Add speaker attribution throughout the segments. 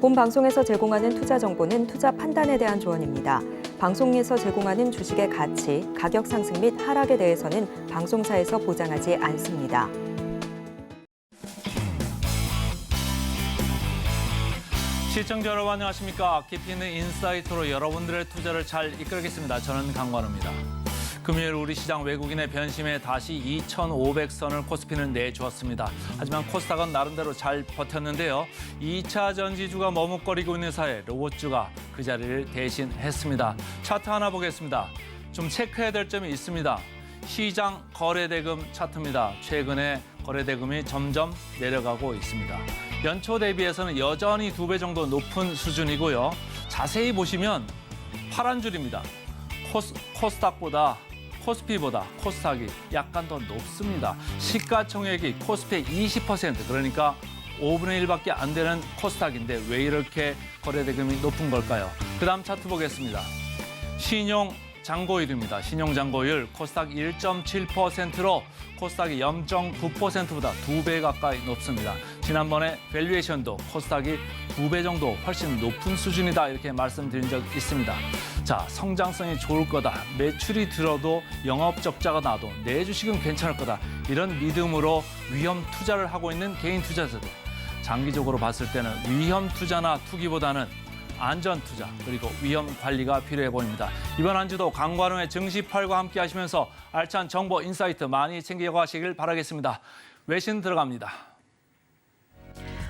Speaker 1: 본 방송에서 제공하는 투자 정보는 투자 판단에 대한 조언입니다. 방송에서 제공하는 주식의 가치, 가격 상승 및 하락에 대해서는 방송사에서 보장하지 않습니다.
Speaker 2: 시청자 여러분 안녕하십니까? 깊이 있는 인사이트로 여러분들의 투자를 잘 이끌겠습니다. 저는 강관우입니다. 금요일 우리 시장 외국인의 변심에 다시 2,500선을 코스피는 내주었습니다. 하지만 코스닥은 나름대로 잘 버텼는데요. 2차 전지주가 머뭇거리고 있는 사이에 로봇주가 그 자리를 대신했습니다. 차트 하나 보겠습니다. 좀 체크해야 될 점이 있습니다. 시장 거래대금 차트입니다. 최근에 거래대금이 점점 내려가고 있습니다. 연초 대비해서는 여전히 2배 정도 높은 수준이고요. 자세히 보시면 파란 줄입니다. 코스피보다 코스닥이 약간 더 높습니다. 시가총액이 코스피의 20%, 그러니까 5분의 1밖에 안 되는 코스닥인데 왜 이렇게 거래대금이 높은 걸까요? 그다음 차트 보겠습니다. 신용 잔고율입니다. 신용 잔고율 코스닥 1.7%로 코스닥이 0.9%보다 2배 가까이 높습니다. 지난번에 밸류에이션도 코스닥이 2배 정도 훨씬 높은 수준이다 이렇게 말씀드린 적 있습니다. 자, 성장성이 좋을 거다. 매출이 들어도 영업 적자가 나도 내 주식은 괜찮을 거다. 이런 믿음으로 위험 투자를 하고 있는 개인 투자자들. 장기적으로 봤을 때는 위험 투자나 투기보다는 안전 투자 그리고 위험 관리가 필요해 보입니다. 이번 한 주도 강관우의 증시팔과 함께 하시면서 알찬 정보 인사이트 많이 챙겨가시길 바라겠습니다. 외신 들어갑니다.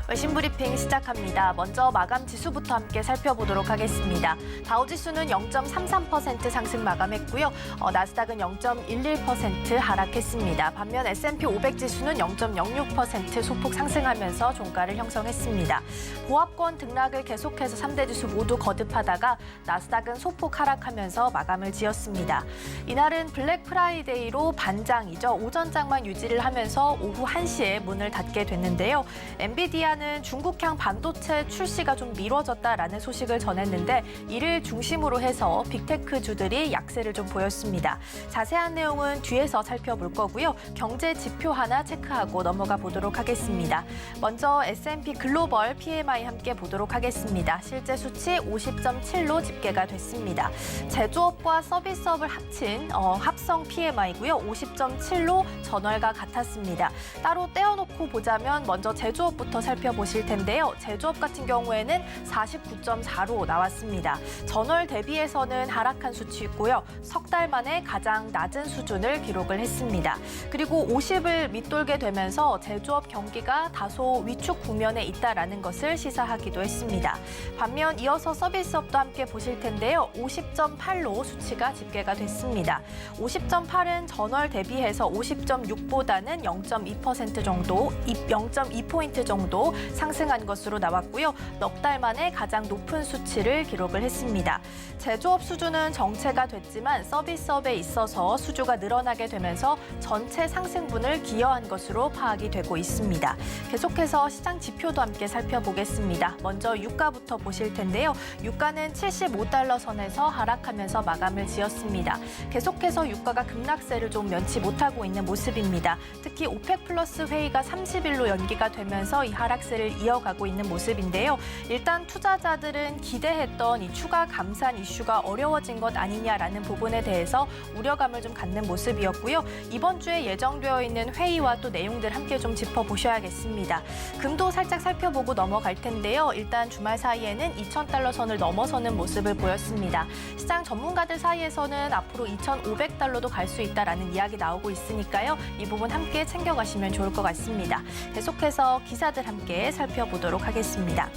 Speaker 3: 외신 브리핑 시작합니다. 먼저 마감 지수부터 함께 살펴보도록 하겠습니다. 다우지수는 0.33% 상승 마감했고요. 나스닥은 0.11% 하락했습니다. 반면 S&P 500 지수는 0.06% 소폭 상승하면서 종가를 형성했습니다. 보합권 등락을 계속해서 3대 지수 모두 거듭하다가 나스닥은 소폭 하락하면서 마감을 지었습니다. 이날은 블랙 프라이데이로 반장이죠. 오전장만 유지를 하면서 오후 1시에 문을 닫게 됐는데요. 엔비디아는 중국향 반도체 출시가 좀 미뤄졌다라는 소식을 전했는데 이를 중심으로 해서 빅테크주들이 약세를 좀 보였습니다. 자세한 내용은 뒤에서 살펴볼 거고요. 경제 지표 하나 체크하고 넘어가 보도록 하겠습니다. 먼저 S&P 글로벌 PMI 함께 보도록 하겠습니다. 실제 수치 50.7로 집계가 됐습니다. 제조업과 서비스업을 합친 합성 PMI고요. 50.7로 전월과 같았습니다. 따로 떼어놓고 보자면 먼저 제조업부터 살펴보실 텐데요. 제조업 같은 경우에는 49.4로 나왔습니다. 전월 대비해서는 하락한 수치이고요. 석 달 만에 가장 낮은 수준을 기록을 했습니다. 그리고 50을 밑돌게 되면서 제조업 경기가 다소 위축 국면에 있다라는 것을 시사하기도 했습니다. 반면 이어서 서비스업도 함께 보실 텐데요. 50.8로 수치가 집계가 됐습니다. 50.8은 전월 대비해서 50.6보다는 0.2% 정도, 0.2포인트 정도 상승한 것으로 나왔고요. 넉 달 만에 가장 높은 수치를 기록을 했습니다. 제조업 수주는 정체가 됐지만 서비스업에 있어서 수주가 늘어나게 되면서 전체 상승분을 기여한 것으로 파악이 되고 있습니다. 계속해서 시장 지표도 함께 살펴보겠습니다. 먼저 유가부터 보실 텐데요. 유가는 75달러 선에서 하락하면서 마감을 지었습니다. 계속해서 유가가 급락세를 좀 면치 못하고 있는 모습입니다. 특히 오펙 플러스 회의가 30일로 연기가 되면서 이 하락세를 이어가고 있는 모습인데요. 일단 투자자들은 기대했던 이 추가 감산 이슈가 어려워진 것 아니냐라는 부분에 대해서 우려감을 좀 갖는 모습이었고요. 이번 주에 예정되어 있는 회의와 또 내용들 함께 좀 짚어보셔야겠습니다. 금도 살짝 살펴보고 넘어갈 텐데요. 일단 주말 사이에는 2,000달러 선을 넘어서는 모습을 보였습니다. 시장 전문가들 사이에서는 앞으로 2,500달러도 갈 수 있다라는 이야기 나오고 있으니까요. 이 부분 함께 챙겨가시면 좋을 것 같습니다. 계속해서 기사들 함께 살펴보도록 하겠습니다.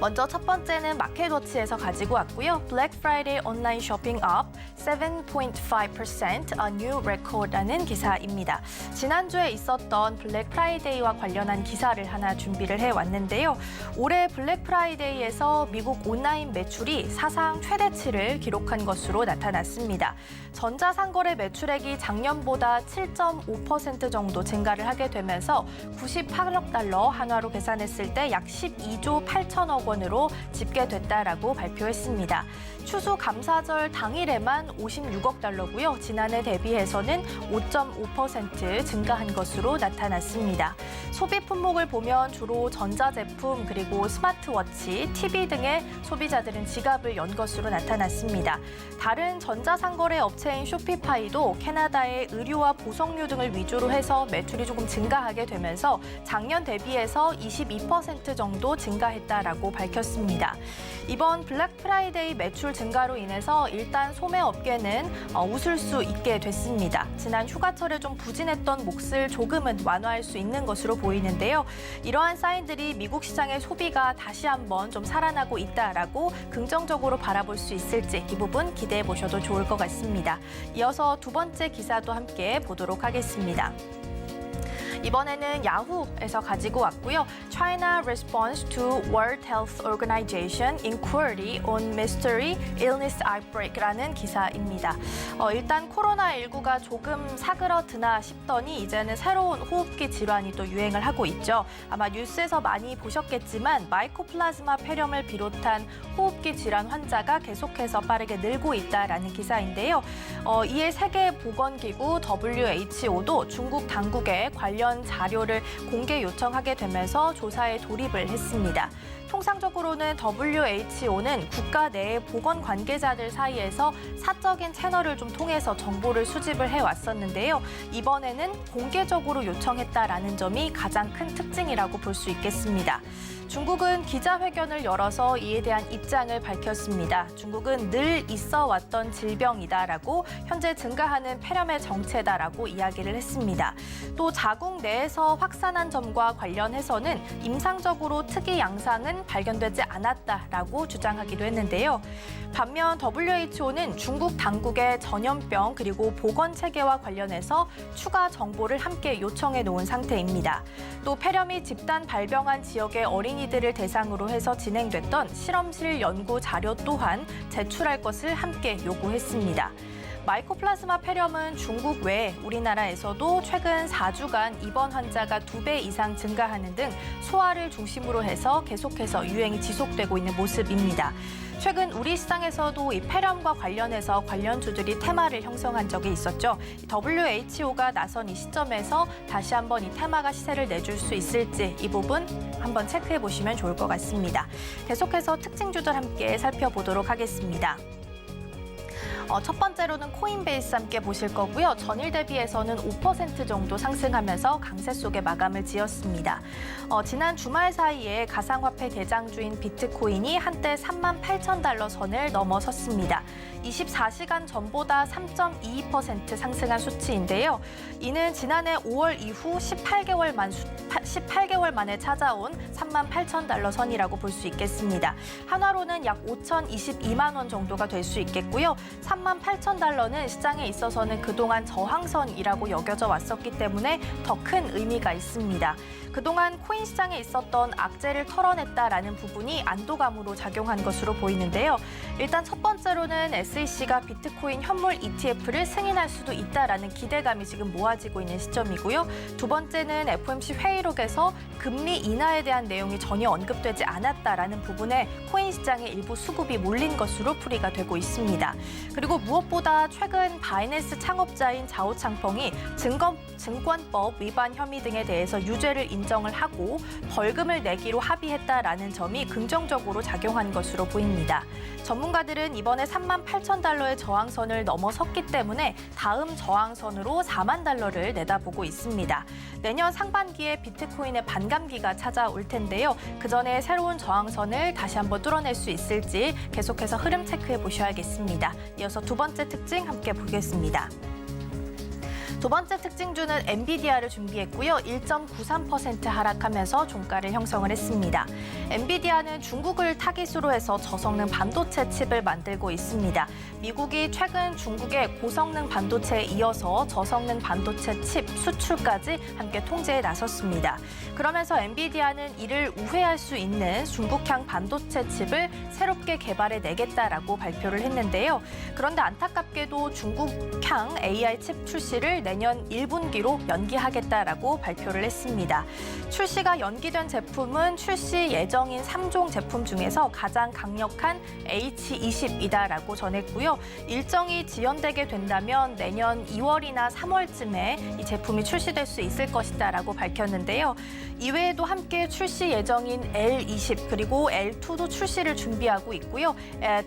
Speaker 3: 먼저 첫 번째는 마켓워치에서 가지고 왔고요. 블랙 프라이데이 온라인 쇼핑 업 7.5% a new record라는 기사입니다. 지난주에 있었던 블랙 프라이데이와 관련한 기사를 하나 준비를 해왔는데요. 올해 블랙 프라이데이에서 미국 온라인 매출이 사상 최대치를 기록한 것으로 나타났습니다. 전자상거래 매출액이 작년보다 7.5% 정도 증가를 하게 되면서 98억 달러, 한화로 계산했을 때 약 12조 8천억 원으로 집계됐다라고 발표했습니다. 추수감사절 당일에만 56억 달러고요. 지난해 대비해서는 5.5% 증가한 것으로 나타났습니다. 소비 품목을 보면 주로 전자제품 그리고 스마트워치, TV 등의 소비자들은 지갑을 연 것으로 나타났습니다. 다른 전자상거래 업체인 쇼피파이도 캐나다의 의류와 보석류 등을 위주로 해서 매출이 조금 증가하게 되면서 작년 대비해서 22% 정도 증가했다라고 밝혔습니다. 이번 블랙 프라이데이 매출 증가로 인해서 일단 소매업계는 웃을 수 있게 됐습니다. 지난 휴가철에 좀 부진했던 몫을 조금은 완화할 수 있는 것으로 보이는데요. 이러한 사인들이 미국 시장의 소비가 다시 한번 좀 살아나고 있다라고 긍정적으로 바라볼 수 있을지 이 부분 기대해 보셔도 좋을 것 같습니다. 이어서 두 번째 기사도 함께 보도록 하겠습니다. 이번에는 야후에서 가지고 왔고요. China responds to World Health Organization inquiry on mystery illness outbreak라는 기사입니다. 일단 코로나19가 조금 사그러드나 싶더니 이제는 새로운 호흡기 질환이 또 유행을 하고 있죠. 아마 뉴스에서 많이 보셨겠지만 마이코플라즈마 폐렴을 비롯한 호흡기 질환 환자가 계속해서 빠르게 늘고 있다라는 기사인데요. 이에 세계보건기구 WHO도 중국 당국에 관련 자료를 공개 요청하게 되면서 조사에 돌입을 했습니다. 통상적으로는 WHO는 국가 내의 보건 관계자들 사이에서 사적인 채널을 좀 통해서 정보를 수집을 해왔었는데요. 이번에는 공개적으로 요청했다라는 점이 가장 큰 특징이라고 볼 수 있겠습니다. 중국은 기자회견을 열어서 이에 대한 입장을 밝혔습니다. 중국은 늘 있어 왔던 질병이다라고 현재 증가하는 폐렴의 정체다라고 이야기를 했습니다. 또 자국 내에서 확산한 점과 관련해서는 임상적으로 특이 양상은 발견되지 않았다라고 주장하기도 했는데요. 반면 WHO는 중국 당국의 전염병 그리고 보건 체계와 관련해서 추가 정보를 함께 요청해 놓은 상태입니다. 또 폐렴이 집단 발병한 지역의 어린이들을 대상으로 해서 진행됐던 실험실 연구 자료 또한 제출할 것을 함께 요구했습니다. 마이코플라즈마 폐렴은 중국 외 우리나라에서도 최근 4주간 입원 환자가 2배 이상 증가하는 등 소아를 중심으로 해서 계속해서 유행이 지속되고 있는 모습입니다. 최근 우리 시장에서도 이 폐렴과 관련해서 관련주들이 테마를 형성한 적이 있었죠. WHO가 나선 이 시점에서 다시 한번 이 테마가 시세를 내줄 수 있을지 이 부분 한번 체크해 보시면 좋을 것 같습니다. 계속해서 특징주들 함께 살펴보도록 하겠습니다. 첫 번째로는 코인베이스 함께 보실 거고요. 전일 대비해서는 5% 정도 상승하면서 강세 속에 마감을 지었습니다. 지난 주말 사이에 가상화폐 대장주인 비트코인이 한때 38,000달러 선을 넘어섰습니다. 24시간 전보다 3.22% 상승한 수치인데요. 이는 지난해 5월 이후 18개월 만에 찾아온 38,000달러 선이라고 볼 수 있겠습니다. 한화로는 약 5,022만 원 정도가 될 수 있겠고요. 38,000달러는 시장에 있어서는 그동안 저항선이라고 여겨져 왔었기 때문에 더 큰 의미가 있습니다. 그동안 코인 시장에 있었던 악재를 털어냈다라는 부분이 안도감으로 작용한 것으로 보이는데요. 일단 첫 번째로는 SEC가 비트코인 현물 ETF를 승인할 수도 있다라는 기대감이 지금 모아지고 있는 시점이고요. 두 번째는 FOMC 회의록에서 금리 인하에 대한 내용이 전혀 언급되지 않았다라는 부분에 코인 시장의 일부 수급이 몰린 것으로 풀이가 되고 있습니다. 그리고 무엇보다 최근 바이낸스 창업자인 자오창펑이 증권법 위반 혐의 등에 대해서 유죄를 인정을 하고 벌금을 내기로 합의했다라는 점이 긍정적으로 작용한 것으로 보입니다. 전문가들은 이번에 38,000달러의 저항선을 넘어섰기 때문에 다음 저항선으로 4만 달러를 내다보고 있습니다. 내년 상반기에 비트코인의 반감기가 찾아올 텐데요. 그 전에 새로운 저항선을 다시 한번 뚫어낼 수 있을지 계속해서 흐름 체크해 보셔야겠습니다. 이어서 두 번째 특징 함께 보겠습니다. 두 번째 특징주는 엔비디아를 준비했고요. 1.93% 하락하면서 종가를 형성을 했습니다. 엔비디아는 중국을 타깃으로 해서 저성능 반도체 칩을 만들고 있습니다. 미국이 최근 중국의 고성능 반도체에 이어서 저성능 반도체 칩 수출까지 함께 통제에 나섰습니다. 그러면서 엔비디아는 이를 우회할 수 있는 중국향 반도체 칩을 새롭게 개발해 내겠다라고 발표를 했는데요. 그런데 안타깝게도 중국향 AI 칩 출시를 내년 내년 1분기로 연기하겠다라고 발표를 했습니다. 출시가 연기된 제품은 출시 예정인 3종 제품 중에서 가장 강력한 H20이다라고 전했고요. 일정이 지연되게 된다면 내년 2월이나 3월쯤에 이 제품이 출시될 수 있을 것이다라고 밝혔는데요. 이외에도 함께 출시 예정인 L20 그리고 L2도 출시를 준비하고 있고요.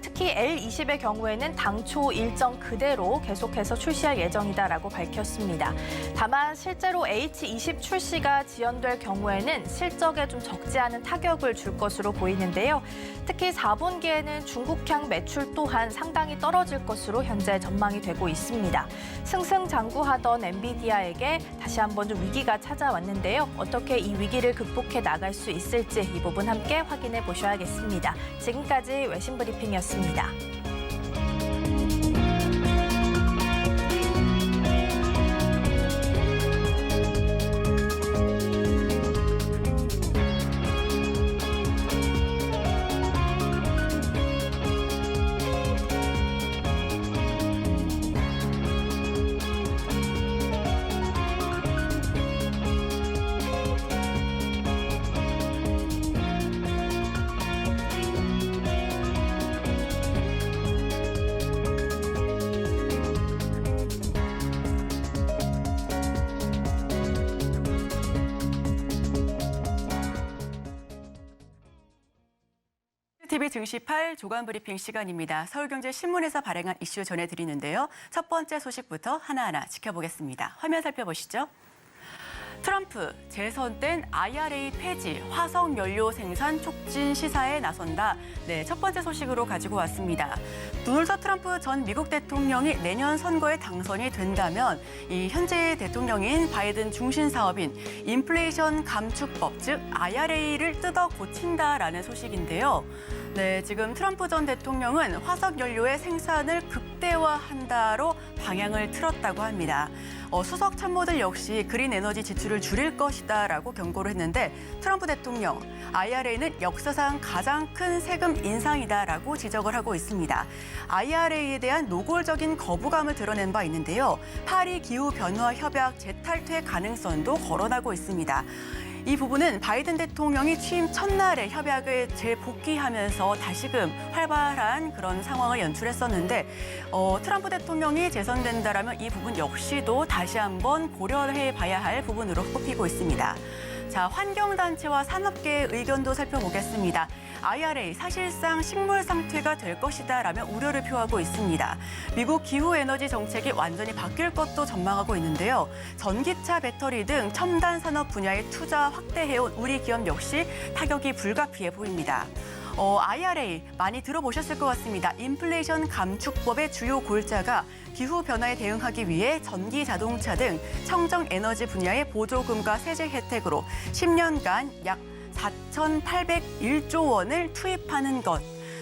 Speaker 3: 특히 L20의 경우에는 당초 일정 그대로 계속해서 출시할 예정이다라고 밝혔습니다. 다만 실제로 H20 출시가 지연될 경우에는 실적에 좀 적지 않은 타격을 줄 것으로 보이는데요. 특히 4분기에는 중국향 매출 또한 상당히 떨어질 것으로 현재 전망이 되고 있습니다. 승승장구하던 엔비디아에게 다시 한번 좀 위기가 찾아왔는데요. 어떻게 이 위기를 극복해 나갈 수 있을지 이 부분 함께 확인해 보셔야겠습니다. 지금까지 외신 브리핑이었습니다.
Speaker 4: TV 증시 8 조간 브리핑 시간입니다. 서울경제신문에서 발행한 이슈 전해드리는데요. 첫 번째 소식부터 하나하나 지켜보겠습니다. 화면 살펴보시죠. 트럼프 재선된 IRA 폐지, 화석연료 생산 촉진 시사에 나선다. 네, 첫 번째 소식으로 가지고 왔습니다. 도널드 트럼프 전 미국 대통령이 내년 선거에 당선이 된다면 이 현재 대통령인 바이든 중심 사업인 인플레이션 감축법, 즉 IRA를 뜯어 고친다라는 소식인데요. 네, 지금 트럼프 전 대통령은 화석연료의 생산을 극대화한다로 방향을 틀었다고 합니다. 수석 참모들 역시 그린 에너지 지출을 줄일 것이다라고 경고를 했는데 트럼프 대통령, IRA는 역사상 가장 큰 세금 인상이다라고 지적을 하고 있습니다. IRA에 대한 노골적인 거부감을 드러낸 바 있는데요. 파리 기후변화 협약 재탈퇴 가능성도 거론하고 있습니다. 이 부분은 바이든 대통령이 취임 첫날에 협약을 재복귀하면서 다시금 활발한 그런 상황을 연출했었는데 트럼프 대통령이 재선된다라면 이 부분 역시도 다시 한번 고려해 봐야 할 부분으로 꼽히고 있습니다. 자, 환경단체와 산업계의 의견도 살펴보겠습니다. IRA 사실상 식물 상태가 될 것이다라며 우려를 표하고 있습니다. 미국 기후에너지 정책이 완전히 바뀔 것도 전망하고 있는데요. 전기차, 배터리 등 첨단 산업 분야에 투자 확대해온 우리 기업 역시 타격이 불가피해 보입니다. IRA 많이 들어보셨을 것 같습니다. 인플레이션 감축법의 주요 골자가 기후변화에 대응하기 위해 전기 자동차 등 청정 에너지 분야의 보조금과 세제 혜택으로 10년간 약 4,801조 원을 투입하는 것.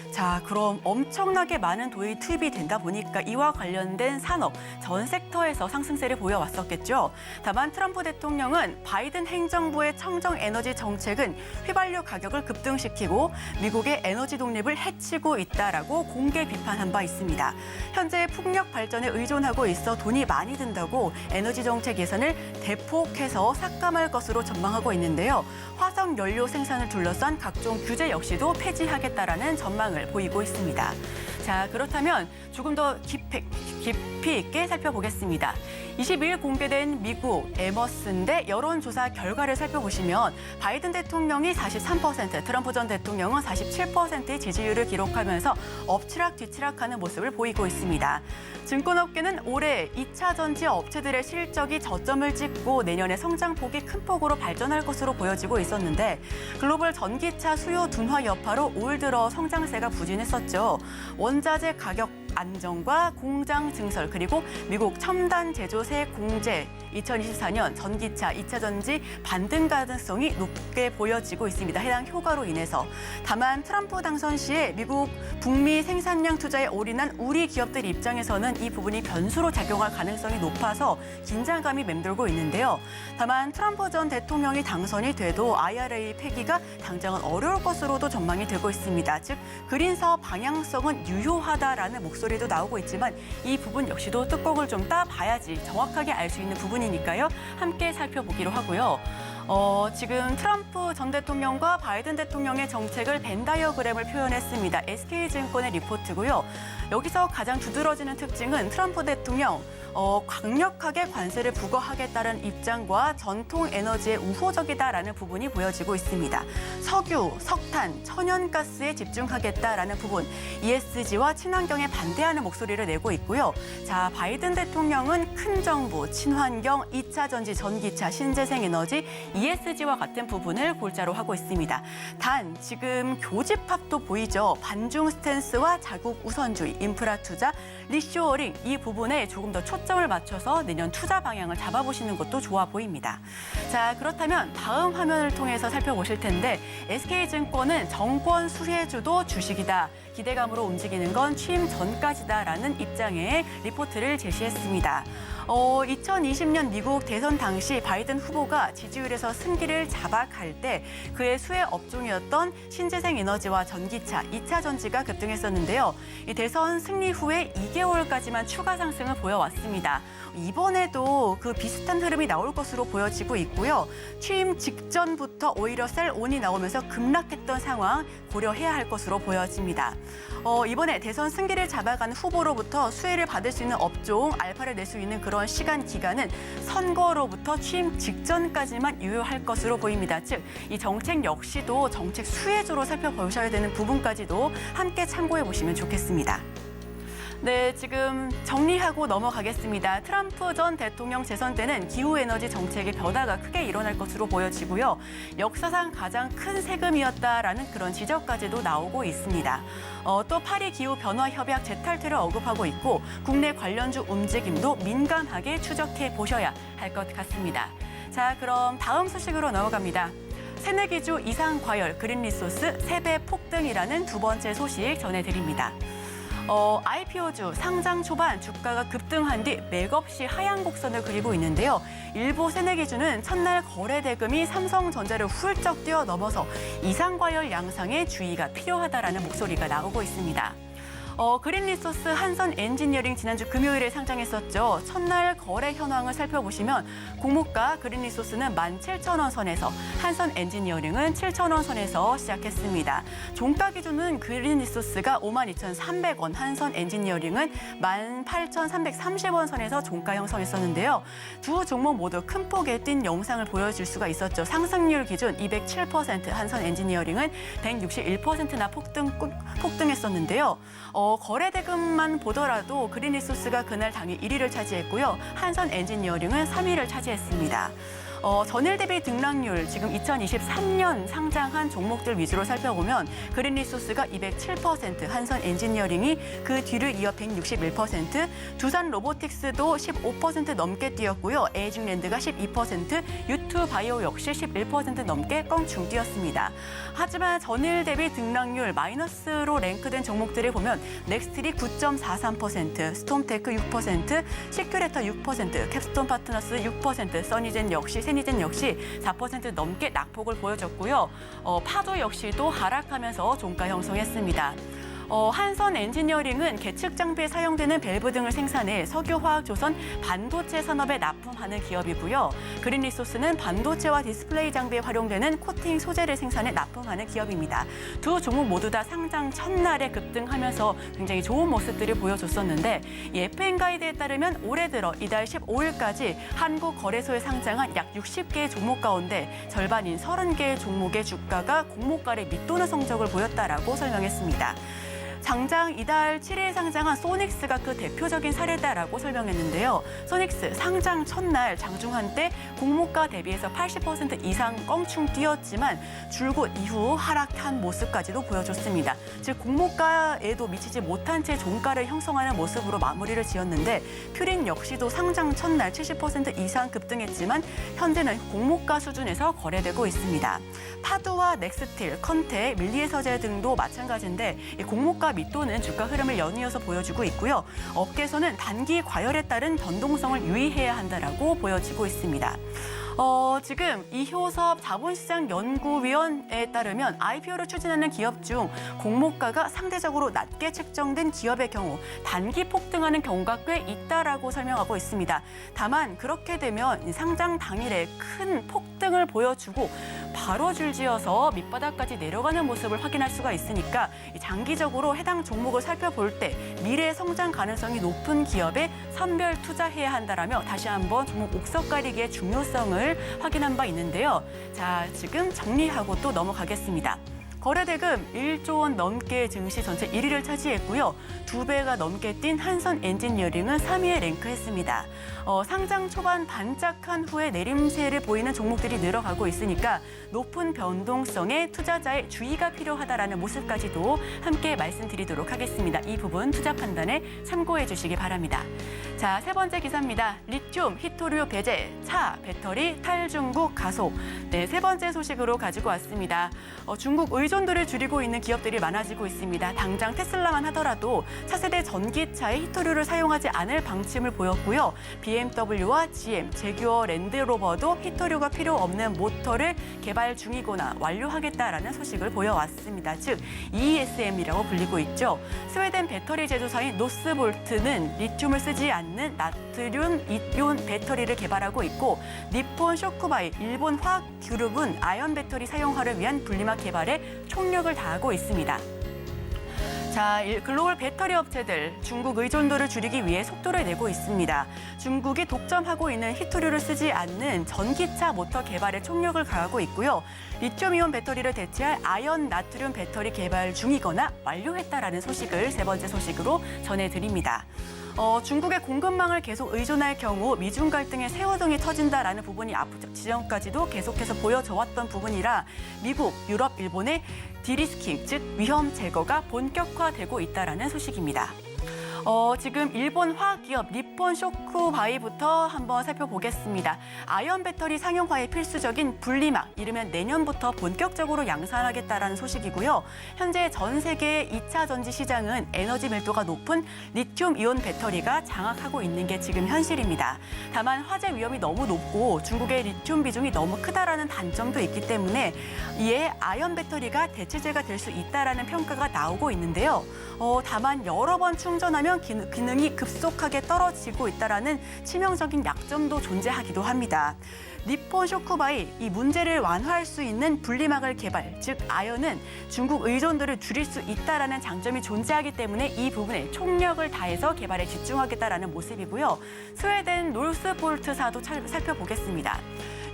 Speaker 4: 자, 그럼 엄청나게 많은 돈이 투입이 된다 보니까 이와 관련된 산업, 전 섹터에서 상승세를 보여왔었겠죠. 다만 트럼프 대통령은 바이든 행정부의 청정 에너지 정책은 휘발유 가격을 급등시키고 미국의 에너지 독립을 해치고 있다라고 공개 비판한 바 있습니다. 현재 풍력 발전에 의존하고 있어 돈이 많이 든다고 에너지 정책 예산을 대폭해서 삭감할 것으로 전망하고 있는데요. 화석 연료 생산을 둘러싼 각종 규제 역시도 폐지하겠다라는 전망을 보이고 있습니다. 자, 그렇다면 조금 더 깊이 있게 살펴보겠습니다. 22일 공개된 미국 에머슨대 여론조사 결과를 살펴보시면 바이든 대통령이 43%, 트럼프 전 대통령은 47%의 지지율을 기록하면서 엎치락뒤치락하는 모습을 보이고 있습니다. 증권업계는 올해 2차 전지 업체들의 실적이 저점을 찍고 내년에 성장폭이 큰 폭으로 발전할 것으로 보여지고 있었는데 글로벌 전기차 수요 둔화 여파로 올 들어 성장세가 부진했었죠. 원자재 가격 안정과 공장 증설 그리고 미국 첨단 제조세 공제 2024년 전기차, 2차 전지 반등 가능성이 높게 보여지고 있습니다. 해당 효과로 인해서. 다만 트럼프 당선 시에 미국 북미 생산량 투자에 올인한 우리 기업들 입장에서는 이 부분이 변수로 작용할 가능성이 높아서 긴장감이 맴돌고 있는데요. 다만 트럼프 전 대통령이 당선이 돼도 IRA 폐기가 당장은 어려울 것으로도 전망이 되고 있습니다. 즉 그린 사업 방향성은 유효하다라는 목소리도 나오고 있지만 이 부분 역시도 뚜껑을 좀 따봐야지 정확하게 알 수 있는 부분이니까요. 함께 살펴보기로 하고요. 지금 트럼프 전 대통령과 바이든 대통령의 정책을 벤 다이어그램을 표현했습니다. SK증권의 리포트고요. 여기서 가장 두드러지는 특징은 트럼프 대통령 강력하게 관세를 부과하겠다는 입장과 전통 에너지에 우호적이다라는 부분이 보여지고 있습니다. 석유, 석탄, 천연가스에 집중하겠다라는 부분, ESG와 친환경에 반대하는 목소리를 내고 있고요. 자, 바이든 대통령은 큰 정부, 친환경, 2차 전지, 전기차, 신재생에너지, ESG와 같은 부분을 골자로 하고 있습니다. 단, 지금 교집합도 보이죠. 반중 스탠스와 자국 우선주의, 인프라 투자, 리쇼어링 이 부분에 조금 더 초점을 맞춰서 내년 투자 방향을 잡아보시는 것도 좋아 보입니다. 자, 그렇다면 다음 화면을 통해서 살펴보실 텐데 SK증권은 정권 수혜주도 주식이다. 기대감으로 움직이는 건 취임 전까지다라는 입장의 리포트를 제시했습니다. 2020년 미국 대선 당시 바이든 후보가 지지율에서 승기를 잡아갈 때 그의 수혜 업종이었던 신재생 에너지와 전기차, 2차 전지가 급등했었는데요. 이 대선 승리 후에 2개월까지만 추가 상승을 보여왔습니다. 이번에도 그 비슷한 흐름이 나올 것으로 보여지고 있고요. 취임 직전부터 오히려 셀온이 나오면서 급락했던 상황 고려해야 할 것으로 보여집니다. 이번에 대선 승기를 잡아간 후보로부터 수혜를 받을 수 있는 업종, 알파를 낼 수 있는 그런 시간 기간은 선거로부터 취임 직전까지만 유효할 것으로 보입니다. 즉, 이 정책 역시도 정책 수혜주로 살펴보셔야 되는 부분까지도 함께 참고해 보시면 좋겠습니다. 네, 지금 정리하고 넘어가겠습니다. 트럼프 전 대통령 재선 때는 기후에너지 정책의 변화가 크게 일어날 것으로 보여지고요. 역사상 가장 큰 세금이었다라는 그런 지적까지도 나오고 있습니다. 또 파리 기후 변화 협약 재탈퇴를 언급하고 있고 국내 관련주 움직임도 민감하게 추적해 보셔야 할 것 같습니다. 자, 그럼 다음 소식으로 넘어갑니다. 새내기주 이상 과열, 그린리소스 3배 폭등이라는 두 번째 소식 전해드립니다. IPO주 상장 초반 주가가 급등한 뒤 맥없이 하향 곡선을 그리고 있는데요. 일부 새내기주는 첫날 거래 대금이 삼성전자를 훌쩍 뛰어넘어서 이상과열 양상에 주의가 필요하다라는 목소리가 나오고 있습니다. 그린리소스, 한선 엔지니어링 지난주 금요일에 상장했었죠. 첫날 거래 현황을 살펴보시면 공모가 그린리소스는 17,000원 선에서 한선 엔지니어링은 7,000원 선에서 시작했습니다. 종가 기준은 그린리소스가 52,300원, 한선 엔지니어링은 18,330원 선에서 종가 형성했었는데요. 두 종목 모두 큰 폭에 뛴 영상을 보여줄 수가 있었죠. 상승률 기준 207%, 한선 엔지니어링은 161%나 폭등했었는데요. 거래 대금만 보더라도 그린리소스가 그날 당일 1위를 차지했고요. 한선 엔지니어링은 3위를 차지했습니다. 전일 대비 등락률 지금 2023년 상장한 종목들 위주로 살펴보면 그린리소스가 207%, 한선 엔지니어링이 그 뒤를 이어 161%, 두산 로보틱스도 15% 넘게 뛰었고요. 에이징랜드가 12%, 유투바이오 역시 11% 넘게 껑충 뛰었습니다. 하지만 전일 대비 등락률 마이너스로 랭크된 종목들을 보면 넥스트리 9.43%, 스톰테크 6%, 시큐레터 6%, 캡스톤 파트너스 6%, 써니젠 역시 세니젠 역시 4% 넘게 낙폭을 보여줬고요. 파도 역시도 하락하면서 종가 형성했습니다. 한선 엔지니어링은 계측 장비에 사용되는 밸브 등을 생산해 석유화학조선 반도체 산업에 납품하는 기업이고요. 그린리소스는 반도체와 디스플레이 장비에 활용되는 코팅 소재를 생산해 납품하는 기업입니다. 두 종목 모두 다 상장 첫날에 급등하면서 굉장히 좋은 모습들을 보여줬었는데 FM 가이드에 따르면 올해 들어 이달 15일까지 한국거래소에 상장한 약 60개의 종목 가운데 절반인 30개의 종목의 주가가 공모가를 밑도는 성적을 보였다라고 설명했습니다. 장장 이달 7일 상장한 소닉스가 그 대표적인 사례다라고 설명했는데요. 소닉스 상장 첫날 장중한 때 공모가 대비해서 80% 이상 껑충 뛰었지만 줄곧 이후 하락한 모습까지도 보여줬습니다. 즉 공모가에도 미치지 못한 채 종가를 형성하는 모습으로 마무리를 지었는데 퓨린 역시도 상장 첫날 70% 이상 급등했지만 현재는 공모가 수준에서 거래되고 있습니다. 파두와 넥스틸, 컨테, 밀리에서재 등도 마찬가지인데 이 공모가 밑도는 주가 흐름을 연이어서 보여주고 있고요. 업계에서는 단기 과열에 따른 변동성을 유의해야 한다라고 보여지고 있습니다. 지금 이효섭 자본시장연구위원에 따르면 IPO를 추진하는 기업 중 공모가가 상대적으로 낮게 책정된 기업의 경우 단기 폭등하는 경우가 꽤 있다라고 설명하고 있습니다. 다만 그렇게 되면 상장 당일에 큰 폭등을 보여주고 바로 줄지어서 밑바닥까지 내려가는 모습을 확인할 수가 있으니까 장기적으로 해당 종목을 살펴볼 때 미래 성장 가능성이 높은 기업에 선별 투자해야 한다라며 다시 한번 종목 옥석 가리기의 중요성을 확인한 바 있는데요. 자, 지금 정리하고 또 넘어가겠습니다. 거래대금 1조 원 넘게 증시 전체 1위를 차지했고요. 2배가 넘게 뛴 한선 엔지니어링은 3위에 랭크했습니다. 상장 초반 반짝한 후에 내림세를 보이는 종목들이 늘어가고 있으니까 높은 변동성에 투자자의 주의가 필요하다라는 모습까지도 함께 말씀드리도록 하겠습니다. 이 부분 투자 판단에 참고해 주시기 바랍니다. 자, 세 번째 기사입니다. 리튬, 히토류 배제, 차, 배터리, 탈중국 가속. 네, 세 번째 소식으로 가지고 왔습니다. 중국 의존도를 줄이고 있는 기업들이 많아지고 있습니다. 당장 테슬라만 하더라도 차세대 전기차에 히토류를 사용하지 않을 방침을 보였고요. BMW와 GM, 제규어 랜드로버도 히토류가 필요 없는 모터를 개발 중이거나 완료하겠다라는 소식을 보여왔습니다. 즉, ESM이라고 불리고 있죠. 스웨덴 배터리 제조사인 노스볼트는 리튬을 쓰지 않는 나트륨 이온 배터리를 개발하고 있고 니폰 쇼쿠바이, 일본 화학그룹은 아연 배터리 사용화를 위한 분리막 개발에 총력을 다하고 있습니다. 자, 글로벌 배터리 업체들 중국 의존도를 줄이기 위해 속도를 내고 있습니다. 중국이 독점하고 있는 히토류를 쓰지 않는 전기차 모터 개발에 총력을 가하고 있고요. 리튬이온 배터리를 대체할 아연 나트륨 배터리 개발 중이거나 완료했다라는 소식을 세 번째 소식으로 전해드립니다. 중국의 공급망을 계속 의존할 경우 미중 갈등의 새우등이 터진다라는 부분이 앞으로 지점까지도 계속해서 보여져 왔던 부분이라 미국, 유럽, 일본의 디리스킹, 즉 위험 제거가 본격화되고 있다라는 소식입니다. 지금 일본 화학기업 니폰 쇼쿠바이부터 한번 살펴보겠습니다. 아연 배터리 상용화에 필수적인 분리막, 이르면 내년부터 본격적으로 양산하겠다라는 소식이고요. 현재 전 세계 2차 전지 시장은 에너지 밀도가 높은 리튬이온 배터리가 장악하고 있는 게 지금 현실입니다. 다만 화재 위험이 너무 높고 중국의 리튬 비중이 너무 크다라는 단점도 있기 때문에 이에 아연 배터리가 대체제가 될 수 있다라는 평가가 나오고 있는데요. 다만 여러 번 충전하면 기능이 급속하게 떨어지고 있다라는 치명적인 약점도 존재하기도 합니다. 니폰 쇼쿠바이, 이 문제를 완화할 수 있는 분리막을 개발, 즉 아연은 중국 의존도를 줄일 수 있다라는 장점이 존재하기 때문에 이 부분에 총력을 다해서 개발에 집중하겠다라는 모습이고요. 스웨덴 노스볼트사도 살펴보겠습니다.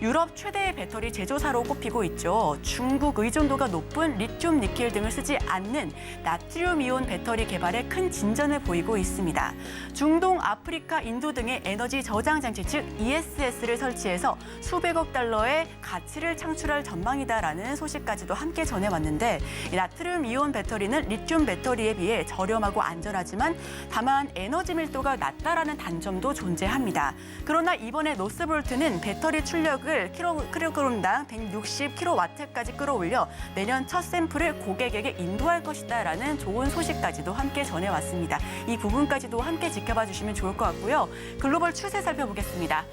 Speaker 4: 유럽 최대의 배터리 제조사로 꼽히고 있죠. 중국 의존도가 높은 리튬, 니켈 등을 쓰지 않는 나트륨 이온 배터리 개발에 큰 진전을 보이고 있습니다. 중동, 아프리카, 인도 등의 에너지 저장 장치, 즉 ESS를 설치해서 수백억 달러의 가치를 창출할 전망이다라는 소식까지도 함께 전해왔는데 이 나트륨 이온 배터리는 리튬 배터리에 비해 저렴하고 안전하지만 다만 에너지 밀도가 낮다라는 단점도 존재합니다. 그러나 이번에 노스볼트는 배터리 출력을 킬로그램당 160kW까지 끌어올려 내년 첫 샘플을 고객에게 인도할 것이다라는 좋은 소식까지도 함께 전해왔습니다. 이 부분까지도 함께 지켜봐 주시면 좋을 것 같고요. 글로벌 추세 살펴보겠습니다.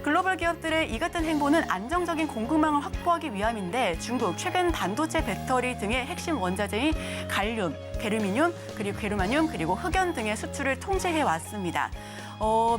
Speaker 4: 글로벌 기업들의 이 같은 행보는 안정적인 공급망을 확보하기 위함인데 중국 최근 반도체 배터리 등의 핵심 원자재인 갈륨, 게르마늄, 그리고 흑연 등의 수출을 통제해 왔습니다.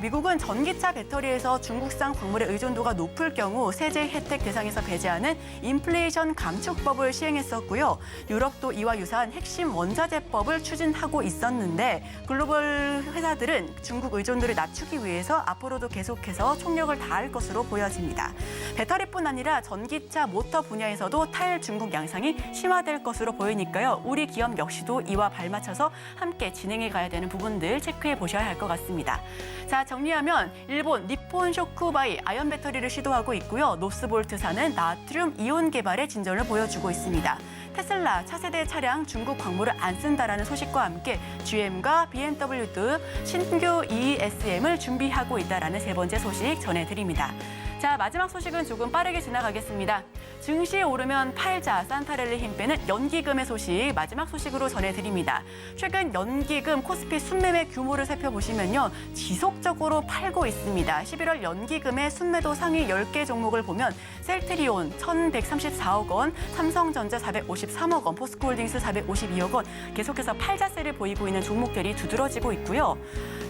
Speaker 4: 미국은 전기차 배터리에서 중국산 광물의 의존도가 높을 경우 세제 혜택 대상에서 배제하는 인플레이션 감축법을 시행했었고요. 유럽도 이와 유사한 핵심 원자재법을 추진하고 있었는데 글로벌 회사들은 중국 의존도를 낮추기 위해서 앞으로도 계속해서 총력을 다할 것으로 보여집니다. 배터리뿐 아니라 전기차 모터 분야에서도 탈중국 양상이 심화될 것으로 보이니까요. 우리 기업 역시도 이와 발맞춰서 함께 진행해 가야 되는 부분들 체크해 보셔야 할 것 같습니다. 자, 정리하면 일본 니폰 쇼쿠바이 아연 배터리를 시도하고 있고요. 노스볼트사는 나트륨 이온 개발에 진전을 보여주고 있습니다. 테슬라 차세대 차량 중국 광물을 안 쓴다라는 소식과 함께 GM과 BMW도 신규 ESM을 준비하고 있다라는 세 번째 소식 전해드립니다. 자, 마지막 소식은 조금 빠르게 지나가겠습니다. 증시에 오르면 팔자, 산타렐리 힘 빼는 연기금의 소식 마지막 소식으로 전해드립니다. 최근 연기금 코스피 순매매 규모를 살펴보시면요. 지속적으로 팔고 있습니다. 11월 연기금의 순매도 상위 10개 종목을 보면 셀트리온 1,134억 원, 삼성전자 453억 원, 포스코홀딩스 452억 원 계속해서 팔자세를 보이고 있는 종목들이 두드러지고 있고요.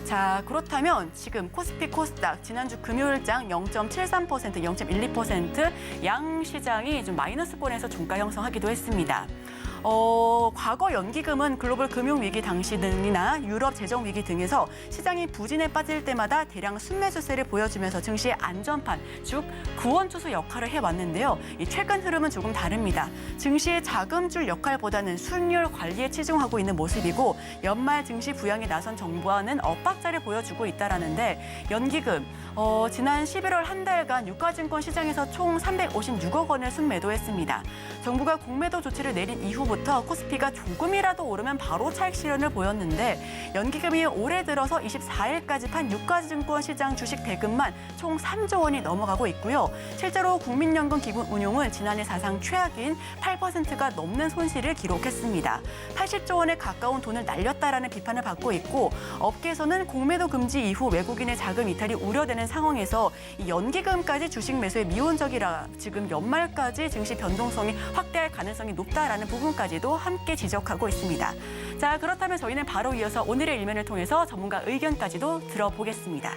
Speaker 4: 자, 그렇다면 지금 코스피 코스닥 지난주 금요일장 0.73%, 0.12% 양 시장이 좀 마이너스권에서 종가 형성하기도 했습니다. 과거 연기금은 글로벌 금융위기 당시 등이나 유럽 재정위기 등에서 시장이 부진에 빠질 때마다 대량 순매수세를 보여주면서 증시의 안전판, 즉 구원투수 역할을 해왔는데요. 이 최근 흐름은 조금 다릅니다. 증시의 자금줄 역할보다는 수익률 관리에 치중하고 있는 모습이고 연말 증시 부양에 나선 정부와는 엇박자를 보여주고 있다라는데 연기금, 지난 11월 한 달간 유가증권 시장에서 총 356억 원을 순매도했습니다. 정부가 공매도 조치를 내린 이후부터 코스피가 조금이라도 오르면 바로 차익 실현을 보였는데 연기금이 올해 들어서 24일까지 판 유가증권 시장 주식 대금만 총 3조 원이 넘어가고 있고요. 실제로 국민연금 기금 운용은 지난해 사상 최악인 8%가 넘는 손실을 기록했습니다. 80조 원에 가까운 돈을 날렸다라는 비판을 받고 있고 업계에서는 공매도 금지 이후 외국인의 자금 이탈이 우려되는 상황에서 이 연기금까지 주식 매수에 미온적이라 지금 연말까지 증시 변동성이 확대할 가능성이 높다라는 부분까지도 함께 지적하고 있습니다. 자, 그렇다면 저희는 바로 이어서 오늘의 일면을 통해서 전문가 의견까지도 들어보겠습니다.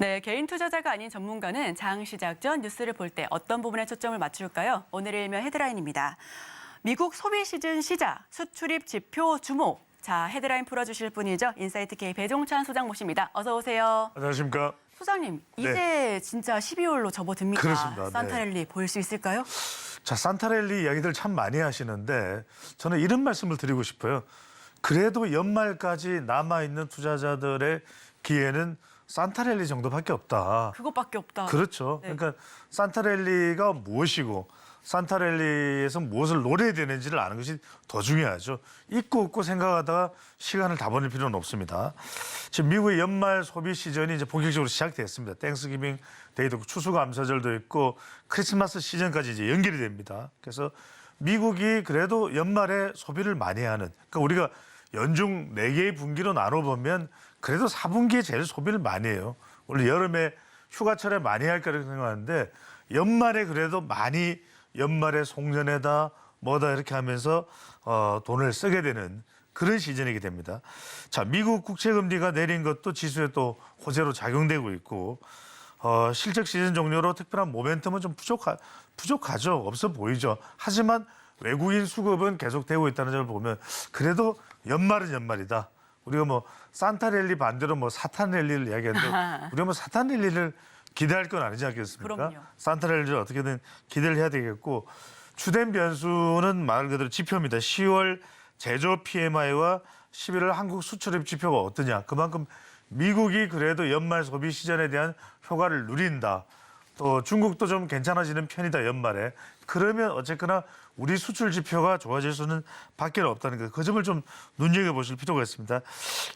Speaker 4: 네, 개인 투자자가 아닌 전문가는 장 시작 전 뉴스를 볼 때 어떤 부분에 초점을 맞출까요? 오늘의 일면 헤드라인입니다. 미국 소비 시즌 시작, 수출입 지표 주목. 자, 헤드라인 풀어주실 분이죠. 인사이트K 배종찬 소장 모십니다. 어서 오세요.
Speaker 5: 안녕하십니까.
Speaker 4: 소장님, 이제 진짜 12월로 접어듭니다.
Speaker 5: 그렇습니다.
Speaker 4: 산타랠리 보일 수 있을까요?
Speaker 5: 자, 산타랠리 이야기들 참 많이 하시는데 저는 이런 말씀을 드리고 싶어요. 그래도 연말까지 남아있는 투자자들의 기회는 산타랠리 정도밖에 없다.
Speaker 4: 그것밖에 없다.
Speaker 5: 그렇죠.
Speaker 4: 네.
Speaker 5: 그러니까 산타랠리가 무엇이고 산타랠리에서 무엇을 노려야 되는지를 아는 것이 더 중요하죠. 있고 없고 생각하다가 시간을 다 보낼 필요는 없습니다. 지금 미국의 연말 소비 시즌이 이제 본격적으로 시작됐습니다. 땡스기빙 데이도 있고 추수감사절도 있고 크리스마스 시즌까지 이제 연결이 됩니다. 그래서 미국이 그래도 연말에 소비를 많이 하는, 그러니까 우리가 연중 4개의 분기로 나눠보면 그래도 4분기에 제일 소비를 많이 해요. 원래 여름에 휴가철에 많이 할 거라고 생각하는데 연말에 그래도 많이 연말에 송년회다 뭐다 이렇게 하면서 돈을 쓰게 되는 그런 시즌이게 됩니다. 자, 미국 국채금리가 내린 것도 지수에 또 호재로 작용되고 있고 실적 시즌 종료로 특별한 모멘텀은 좀 부족하죠. 없어 보이죠. 하지만 외국인 수급은 계속되고 있다는 점을 보면 그래도 연말은 연말이다. 우리가 뭐 산타랠리 반대로 뭐 사탄랠리를 이야기하는데 우리가 뭐 사탄랠리를 기대할 건 아니지 않겠습니까?
Speaker 4: 그럼요.
Speaker 5: 산타랠리를 어떻게든 기대를 해야 되겠고 주된 변수는 말 그대로 지표입니다. 10월 제조 PMI와 11월 한국 수출입 지표가 어떠냐. 그만큼 미국이 그래도 연말 소비 시즌에 대한 효과를 누린다. 또 중국도 좀 괜찮아지는 편이다 연말에. 그러면 어쨌거나 우리 수출 지표가 좋아질 수는 밖에 없다는 거. 그 점을 좀 눈여겨보실 필요가 있습니다.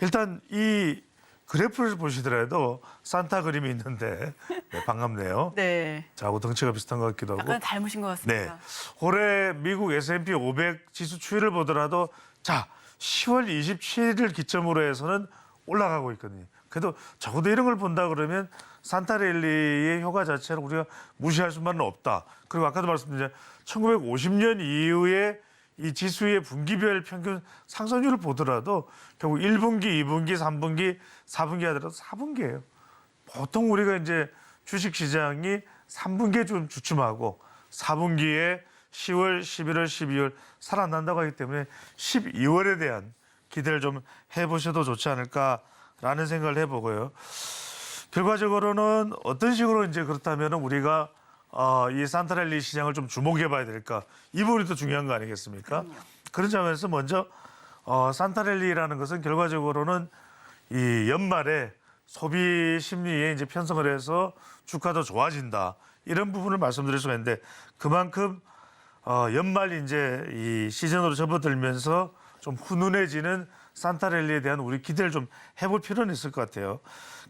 Speaker 5: 일단 이 그래프를 보시더라도 산타 그림이 있는데 네, 반갑네요.
Speaker 4: 네.
Speaker 5: 저하고 덩치가 비슷한 것 같기도 하고.
Speaker 4: 약간 닮으신 것
Speaker 5: 네.
Speaker 4: 같습니다.
Speaker 5: 올해 미국 S&P 500 지수 추이를 보더라도 자 10월 27일을 기점으로 해서는 올라가고 있거든요. 그래도 적어도 이런 걸 본다 그러면 산타랠리의 효과 자체를 우리가 무시할 수만은 없다. 그리고 아까도 말씀드린 1950년 이후에 이 지수의 분기별 평균 상승률을 보더라도 결국 1분기, 2분기, 3분기, 4분기 하더라도 4분기예요. 보통 우리가 이제 주식시장이 3분기에 좀 주춤하고 4분기에 10월, 11월, 12월 살아난다고 하기 때문에 12월에 대한 기대를 좀 해보셔도 좋지 않을까라는 생각을 해보고요. 결과적으로는 어떤 식으로 이제 그렇다면 우리가 이 산타랠리 시장을 좀 주목해봐야 될까? 이 부분이 더 중요한 거 아니겠습니까? 그런 점에서 먼저 산타랠리라는 것은 결과적으로는 이 연말에 소비 심리에 이제 편성을 해서 주가도 좋아진다. 이런 부분을 말씀드릴 수가 있는데 그만큼 연말 이제 이 시즌으로 접어들면서 좀 훈훈해지는 산타랠리에 대한 우리 기대를 좀 해볼 필요는 있을 것 같아요.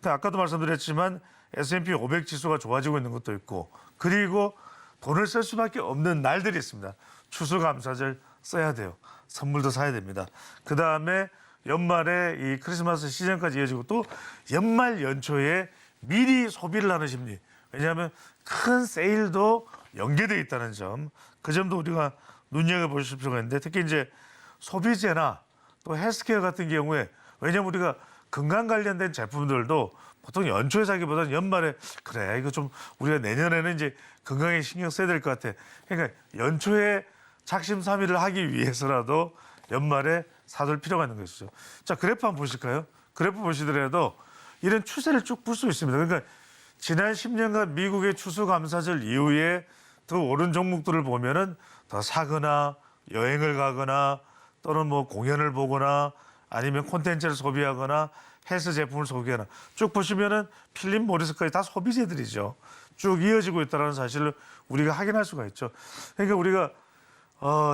Speaker 5: 그러니까 아까도 말씀드렸지만 S&P 500 지수가 좋아지고 있는 것도 있고 그리고 돈을 쓸 수밖에 없는 날들이 있습니다. 추수감사절 써야 돼요. 선물도 사야 됩니다. 그다음에 연말에 이 크리스마스 시즌까지 이어지고 또 연말 연초에 미리 소비를 하는 심리. 왜냐하면 큰 세일도 연계되어 있다는 점. 그 점도 우리가 눈여겨보실 필요가 있는데 특히 이제 소비재나 또 헬스케어 같은 경우에 왜냐하면 우리가 건강 관련된 제품들도 보통 연초에 사기보다는 연말에 그래 이거 좀 우리가 내년에는 이제 건강에 신경 써야 될 것 같아. 그러니까 연초에 작심삼일을 하기 위해서라도 연말에 사둘 필요가 있는 것이죠. 자 그래프 한번 보실까요? 그래프 보시더라도 이런 추세를 쭉 볼 수 있습니다. 그러니까 지난 10년간 미국의 추수감사절 이후에 더 오른 종목들을 보면은 더 사거나 여행을 가거나 또는 뭐 공연을 보거나 아니면 콘텐츠를 소비하거나 헬스 제품을 소비하거나 쭉 보시면은 필립 모리스까지 다 소비재들이죠. 쭉 이어지고 있다는 사실을 우리가 확인할 수가 있죠. 그러니까 우리가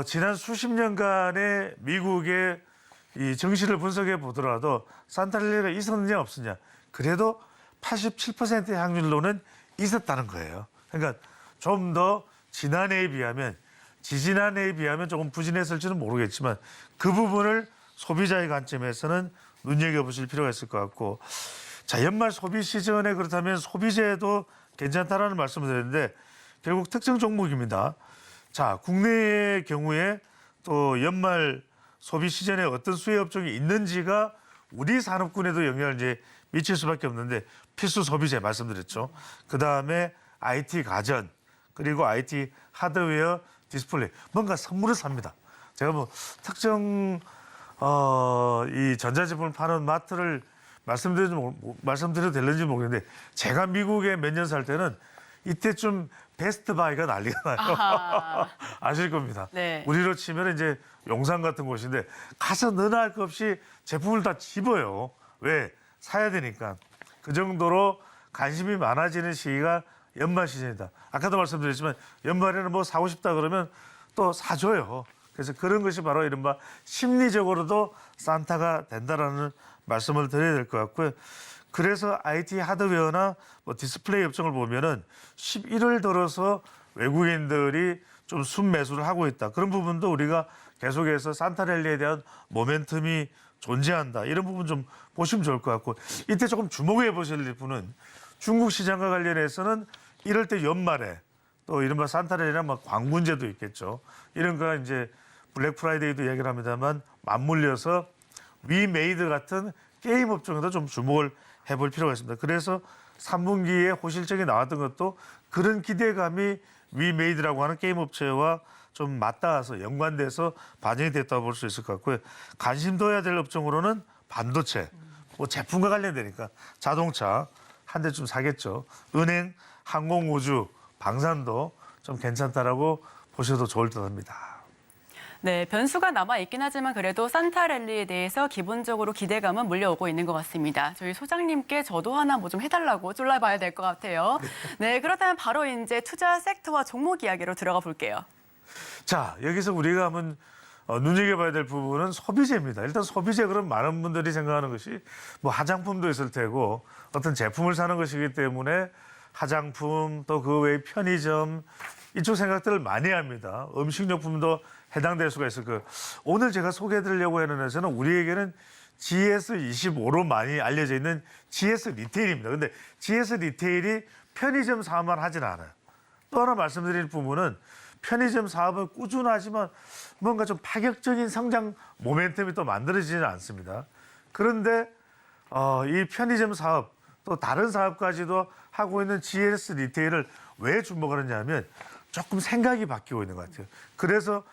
Speaker 5: 지난 수십 년간의 미국의 이 정시를 분석해 보더라도 산타랠리가 있었느냐 없었냐 그래도 87%의 확률로는 있었다는 거예요. 그러니까 좀 더 지난해에 비하면 지지난해에 비하면 조금 부진했을지는 모르겠지만 그 부분을 소비자의 관점에서는 눈여겨보실 필요가 있을 것 같고 자 연말 소비 시즌에 그렇다면 소비재도 괜찮다라는 말씀을 드렸는데 결국 특정 종목입니다. 자 국내의 경우에 또 연말 소비 시즌에 어떤 수혜 업종이 있는지가 우리 산업군에도 영향을 이제 미칠 수밖에 없는데 필수 소비재 말씀드렸죠. 그 다음에 IT 가전 그리고 IT 하드웨어 디스플레이 뭔가 선물을 삽니다. 제가 뭐 특정 이 전자제품을 파는 마트를 말씀드려도 될는지 모르겠는데 제가 미국에 몇 년 살 때는 이때쯤 베스트바이가 난리가 나요. 아실 겁니다.
Speaker 4: 네.
Speaker 5: 우리로 치면 이제 용산 같은 곳인데 가서 너나 할 것 없이 제품을 다 집어요. 왜? 사야 되니까. 그 정도로 관심이 많아지는 시기가 연말 시즌이다. 아까도 말씀드렸지만 연말에는 뭐 사고 싶다 그러면 또 사줘요. 그래서 그런 것이 바로 이른바 심리적으로도 산타가 된다라는 말씀을 드려야 될 것 같고요. 그래서 IT 하드웨어나 뭐 디스플레이 업종을 보면은 11월 들어서 외국인들이 좀 순매수를 하고 있다. 그런 부분도 우리가 계속해서 산타랠리에 대한 모멘텀이 존재한다. 이런 부분 좀 보시면 좋을 것 같고 이때 조금 주목해 보실 분은 중국 시장과 관련해서는 이럴 때 연말에 또 이른바 산타랠리나 뭐 광군제도 있겠죠. 이런 거 이제 블랙 프라이데이도 얘기를 합니다만 맞물려서 위메이드 같은 게임 업종에도 좀 주목을 해볼 필요가 있습니다. 그래서 3분기에 호실적이 나왔던 것도 그런 기대감이 위메이드라고 하는 게임 업체와 좀 맞닿아서 연관돼서 반영이 됐다고 볼 수 있을 것 같고요. 관심 둬야 될 업종으로는 반도체, 뭐 제품과 관련되니까 자동차 한 대 좀 사겠죠. 은행, 항공우주, 방산도 좀 괜찮다라고 보셔도 좋을 듯합니다.
Speaker 4: 네, 변수가 남아있긴 하지만 그래도 산타랠리에 대해서 기본적으로 기대감은 물려오고 있는 것 같습니다. 저희 소장님께 저도 하나 뭐 좀 해달라고 쫄라봐야 될 것 같아요. 네, 그렇다면 바로 이제 투자 섹터와 종목 이야기로 들어가 볼게요.
Speaker 5: 자, 여기서 우리가 한번 눈여겨봐야 될 부분은 소비재입니다. 일단 소비재 그럼 많은 분들이 생각하는 것이 뭐 화장품도 있을 테고 어떤 제품을 사는 것이기 때문에 화장품 또 그 외에 편의점 이쪽 생각들을 많이 합니다. 음식료품도 해당될 수가 있을 거예요. 오늘 제가 소개해드리려고 하는 회사는 우리에게는 GS25로 많이 알려져 있는 GS 리테일입니다. 근데 GS 리테일이 편의점 사업만 하진 않아요. 또 하나 말씀드릴 부분은 편의점 사업은 꾸준하지만 뭔가 좀 파격적인 성장 모멘텀이 또 만들어지지는 않습니다. 그런데 이 편의점 사업 또 다른 사업까지도 하고 있는 GS 리테일을 왜 주목을 하냐면 조금 생각이 바뀌고 있는 것 같아요. 그래서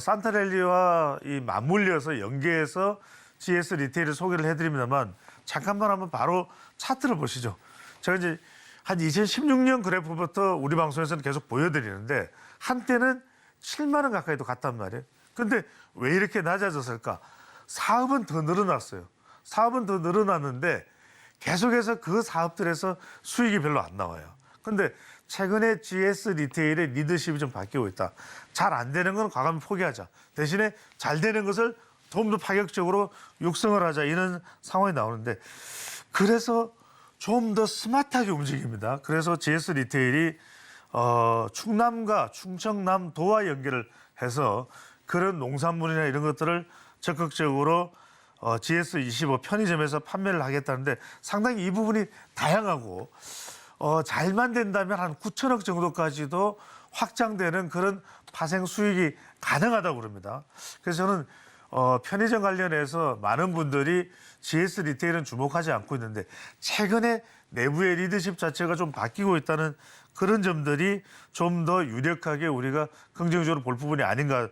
Speaker 5: 산타랠리와 이 맞물려서 연계해서 GS 리테일을 소개를 해드립니다만 잠깐만 한번 바로 차트를 보시죠. 제가 이제 한 2016년 그래프부터 우리 방송에서는 계속 보여드리는데 한때는 7만 원 가까이도 갔단 말이에요. 근데 왜 이렇게 낮아졌을까? 사업은 더 늘어났어요. 사업은 더 늘어났는데 계속해서 그 사업들에서 수익이 별로 안 나와요. 근데 최근에 GS 리테일의 리더십이 좀 바뀌고 있다. 잘 안 되는 건 과감히 포기하자. 대신에 잘 되는 것을 좀 더 파격적으로 육성을 하자. 이런 상황이 나오는데 그래서 좀 더 스마트하게 움직입니다. 그래서 GS 리테일이 충남과 충청남도와 연결을 해서 그런 농산물이나 이런 것들을 적극적으로 GS25 편의점에서 판매를 하겠다는데 상당히 이 부분이 다양하고 잘만 된다면 한 9천억 정도까지도 확장되는 그런 파생 수익이 가능하다고 그럽니다. 그래서 저는 편의점 관련해서 많은 분들이 GS 리테일은 주목하지 않고 있는데 최근에 내부의 리더십 자체가 좀 바뀌고 있다는 그런 점들이 좀 더 유력하게 우리가 긍정적으로 볼 부분이 아닌가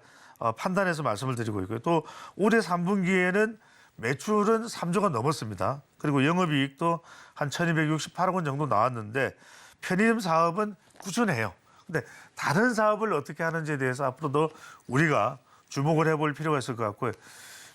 Speaker 5: 판단해서 말씀을 드리고 있고요. 또 올해 3분기에는 매출은 3조가 넘었습니다. 그리고 영업이익도 한 1,268억 원 정도 나왔는데 편의점 사업은 꾸준해요. 근데 다른 사업을 어떻게 하는지에 대해서 앞으로도 우리가 주목을 해볼 필요가 있을 것 같고요.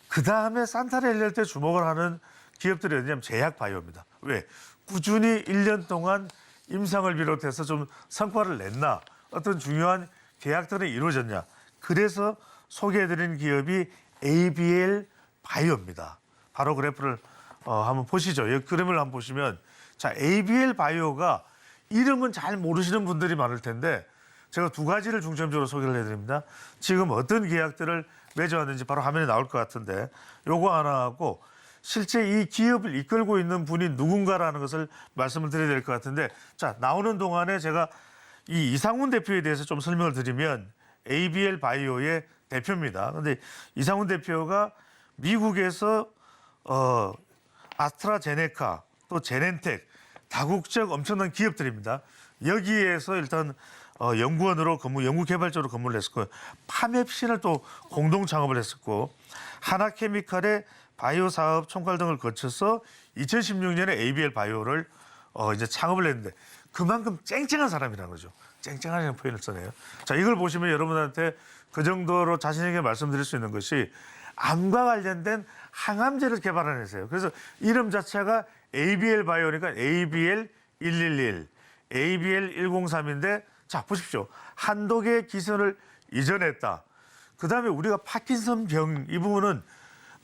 Speaker 5: 그다음에 산타랠리할 때 주목을 하는 기업들이 어디냐면 제약바이오입니다. 왜? 꾸준히 1년 동안 임상을 비롯해서 좀 성과를 냈나? 어떤 중요한 계약들이 이루어졌냐? 그래서 소개해드린 기업이 ABL 바이오입니다. 바로 그래프를 한번 보시죠. 이 그림을 한번 보시면 자 ABL 바이오가 이름은 잘 모르시는 분들이 많을 텐데 제가 두 가지를 중점적으로 소개를 해드립니다. 지금 어떤 계약들을 맺어왔는지 바로 화면에 나올 것 같은데 요거 하나 하고 실제 이 기업을 이끌고 있는 분이 누군가라는 것을 말씀을 드려야 될 것 같은데 자 나오는 동안에 제가 이 이상훈 대표에 대해서 좀 설명을 드리면 ABL 바이오의 대표입니다. 그런데 이상훈 대표가 미국에서 아스트라제네카 또 제넨텍 다국적 엄청난 기업들입니다. 여기에서 일단 연구원으로 연구개발자로 근무를 했었고 파맵신을 또 공동 창업을 했었고 하나케미칼의 바이오 사업 총괄 등을 거쳐서 2016년에 ABL 바이오를 이제 창업을 했는데 그만큼 쨍쨍한 사람이라는 거죠. 쨍쨍하다는 표현을 써내요. 자, 이걸 보시면 여러분한테 그 정도로 자신 있게 말씀드릴 수 있는 것이 암과 관련된 항암제를 개발한 회사예요. 그래서 이름 자체가 ABL 바이오니까 ABL 111, ABL 103인데 자, 보십시오. 한도 개의 기선을 이전했다. 그다음에 우리가 파킨슨 병 이 부분은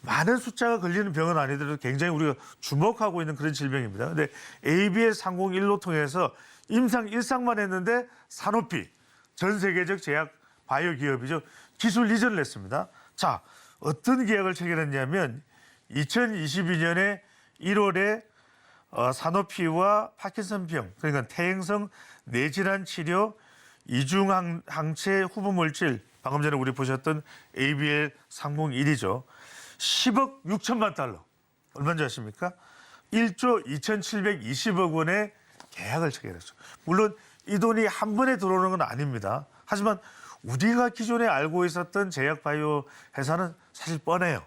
Speaker 5: 많은 숫자가 걸리는 병은 아니더라도 굉장히 우리가 주목하고 있는 그런 질병입니다. 근데 ABL 301로 통해서 임상 1상만 했는데 산오피, 전 세계적 제약 바이오 기업이죠. 기술 이전을 했습니다. 자, 어떤 계약을 체결했냐면 2022년에 1월에 산오피와 파킨슨병, 그러니까 퇴행성 뇌질환 치료 이중항체 후보물질, 방금 전에 우리 보셨던 ABL 301이죠. 10억 6천만 달러. 얼마인지 아십니까? 1조 2,720억 원의 계약을 체결했죠. 물론 이 돈이 한 번에 들어오는 건 아닙니다. 하지만 우리가 기존에 알고 있었던 제약 바이오 회사는 사실 뻔해요.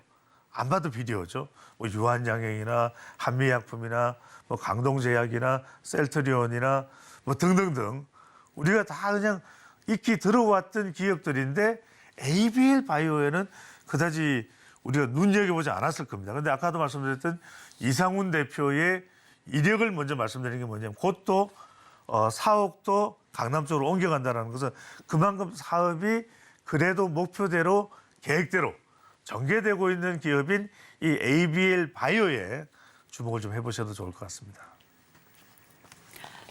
Speaker 5: 안 봐도 비디오죠. 뭐 유한양행이나 한미약품이나 뭐 강동제약이나 셀트리온이나 뭐 등등등 우리가 다 그냥 익히 들어왔던 기업들인데 ABL 바이오에는 그다지 우리가 눈여겨보지 않았을 겁니다. 근데 아까도 말씀드렸던 이상훈 대표의 이력을 먼저 말씀드리는 게 뭐냐면 곧 또 사옥도 강남 쪽으로 옮겨간다는 것은 그만큼 사업이 그래도 목표대로 계획대로 전개되고 있는 기업인 이 ABL 바이오에 주목을 좀 해보셔도 좋을 것 같습니다.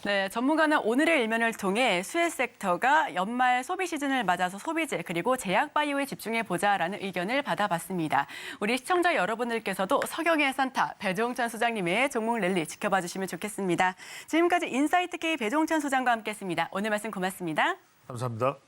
Speaker 4: 네, 전문가는 오늘의 일면을 통해 수혜 섹터가 연말 소비 시즌을 맞아서 소비재 그리고 제약 바이오에 집중해 보자라는 의견을 받아봤습니다. 우리 시청자 여러분들께서도 서경의 산타 배종찬 소장님의 종목 랠리 지켜봐 주시면 좋겠습니다. 지금까지 인사이트 K 배종찬 소장과 함께했습니다. 오늘 말씀 고맙습니다.
Speaker 5: 감사합니다.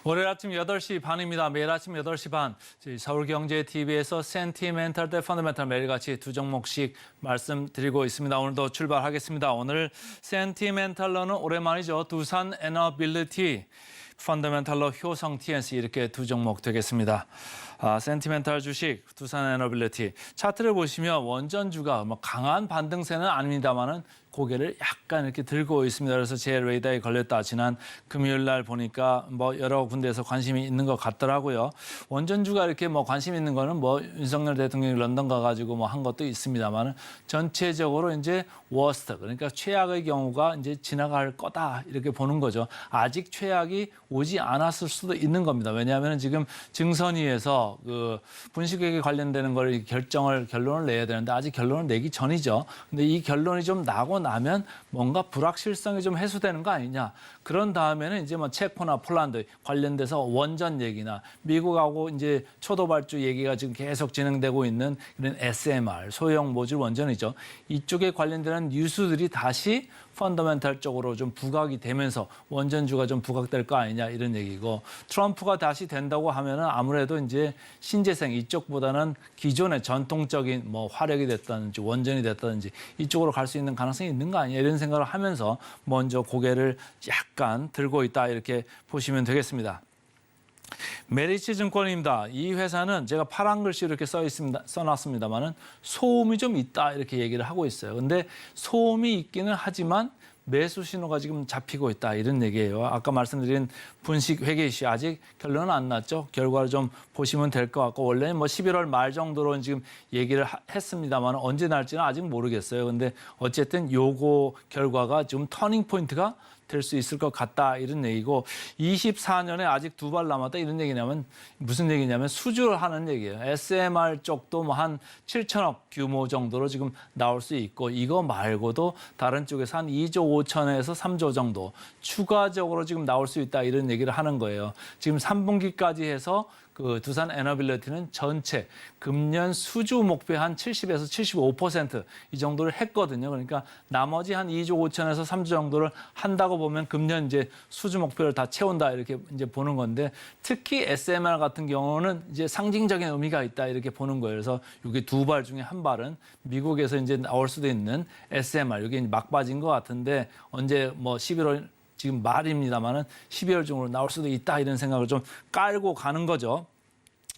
Speaker 2: 월요일 아침 8시 반입니다. 매일 아침 8시 반 저희 서울경제TV에서 센티멘탈 대 펀더멘탈 매일같이 두 종목씩 말씀드리고 있습니다. 오늘도 출발하겠습니다. 오늘 센티멘탈로는 오랜만이죠. 두산 에너빌리티, 펀더멘탈로 효성 TNC 이렇게 두 종목 되겠습니다. 센티멘탈 주식 두산 에너빌리티 차트를 보시면 원전주가 뭐 강한 반등세는 아닙니다만은 고개를 약간 이렇게 들고 있습니다. 그래서 제 레이더에 걸렸다. 지난 금요일 날 보니까 뭐 여러 군데에서 관심이 있는 것 같더라고요. 원전주가 이렇게 뭐 관심 있는 거는 뭐 윤석열 대통령이 런던 가가지고 뭐 한 것도 있습니다만은 전체적으로 이제 워스트 그러니까 최악의 경우가 이제 지나갈 거다 이렇게 보는 거죠. 아직 최악이 오지 않았을 수도 있는 겁니다. 왜냐하면 지금 증선위에서 그 분식회계 관련되는 걸 결론을 내야 되는데 아직 결론을 내기 전이죠. 근데 이 결론이 좀 나고 나면 뭔가 불확실성이 좀 해소되는 거 아니냐. 그런 다음에는 이제 뭐 체코나 폴란드 관련돼서 원전 얘기나 미국하고 이제 초도발주 얘기가 지금 계속 진행되고 있는 이런 SMR, 소형 모듈 원전이죠. 이쪽에 관련되는 뉴스들이 다시 펀더멘탈 쪽으로 좀 부각이 되면서 원전주가 좀 부각될 거 아니냐 이런 얘기고 트럼프가 다시 된다고 하면은 아무래도 이제 신재생 이쪽보다는 기존의 전통적인 뭐 화력이 됐다든지 원전이 됐다든지 이쪽으로 갈 수 있는 가능성이 있는 거 아니냐 이런 생각을 하면서 먼저 고개를 약간 들고 있다 이렇게 보시면 되겠습니다. 메리츠 증권입니다. 이 회사는 제가 파란 글씨로 이렇게 써놨습니다만은 소음이 좀 있다 이렇게 얘기를 하고 있어요. 근데 소음이 있기는 하지만 매수 신호가 지금 잡히고 있다 이런 얘기예요. 아까 말씀드린 분식 회계 이슈 아직 결론은 안 났죠. 결과를 좀 보시면 될 것 같고 원래는 뭐 11월 말 정도로 지금 얘기를 했습니다만 언제 날지는 아직 모르겠어요. 근데 어쨌든 요거 결과가 좀 터닝 포인트가 될 수 있을 것 같다 이런 얘기고 24년에 아직 2발 남았다 이런 얘기냐면 무슨 얘기냐면 수주를 하는 얘기예요. SMR 쪽도 뭐 한 7천억 규모 정도로 지금 나올 수 있고 이거 말고도 다른 쪽에서 한 2조 5천에서 3조 정도 추가적으로 지금 나올 수 있다 이런 얘기를 하는 거예요. 지금 3분기까지 해서 그 두산 에너빌리티는 전체 금년 수주 목표 한 70에서 75% 이 정도를 했거든요. 그러니까 나머지 한 2조 5천에서 3조 정도를 한다고 보면 금년 이제 수주 목표를 다 채운다 이렇게 이제 보는 건데 특히 SMR 같은 경우는 이제 상징적인 의미가 있다 이렇게 보는 거예요. 그래서 여기 두 발 중에 한 발은 미국에서 이제 나올 수도 있는 SMR 이게 막바지인 것 같은데 언제 뭐 11월 지금 말입니다만은 12월 중으로 나올 수도 있다 이런 생각을 좀 깔고 가는 거죠.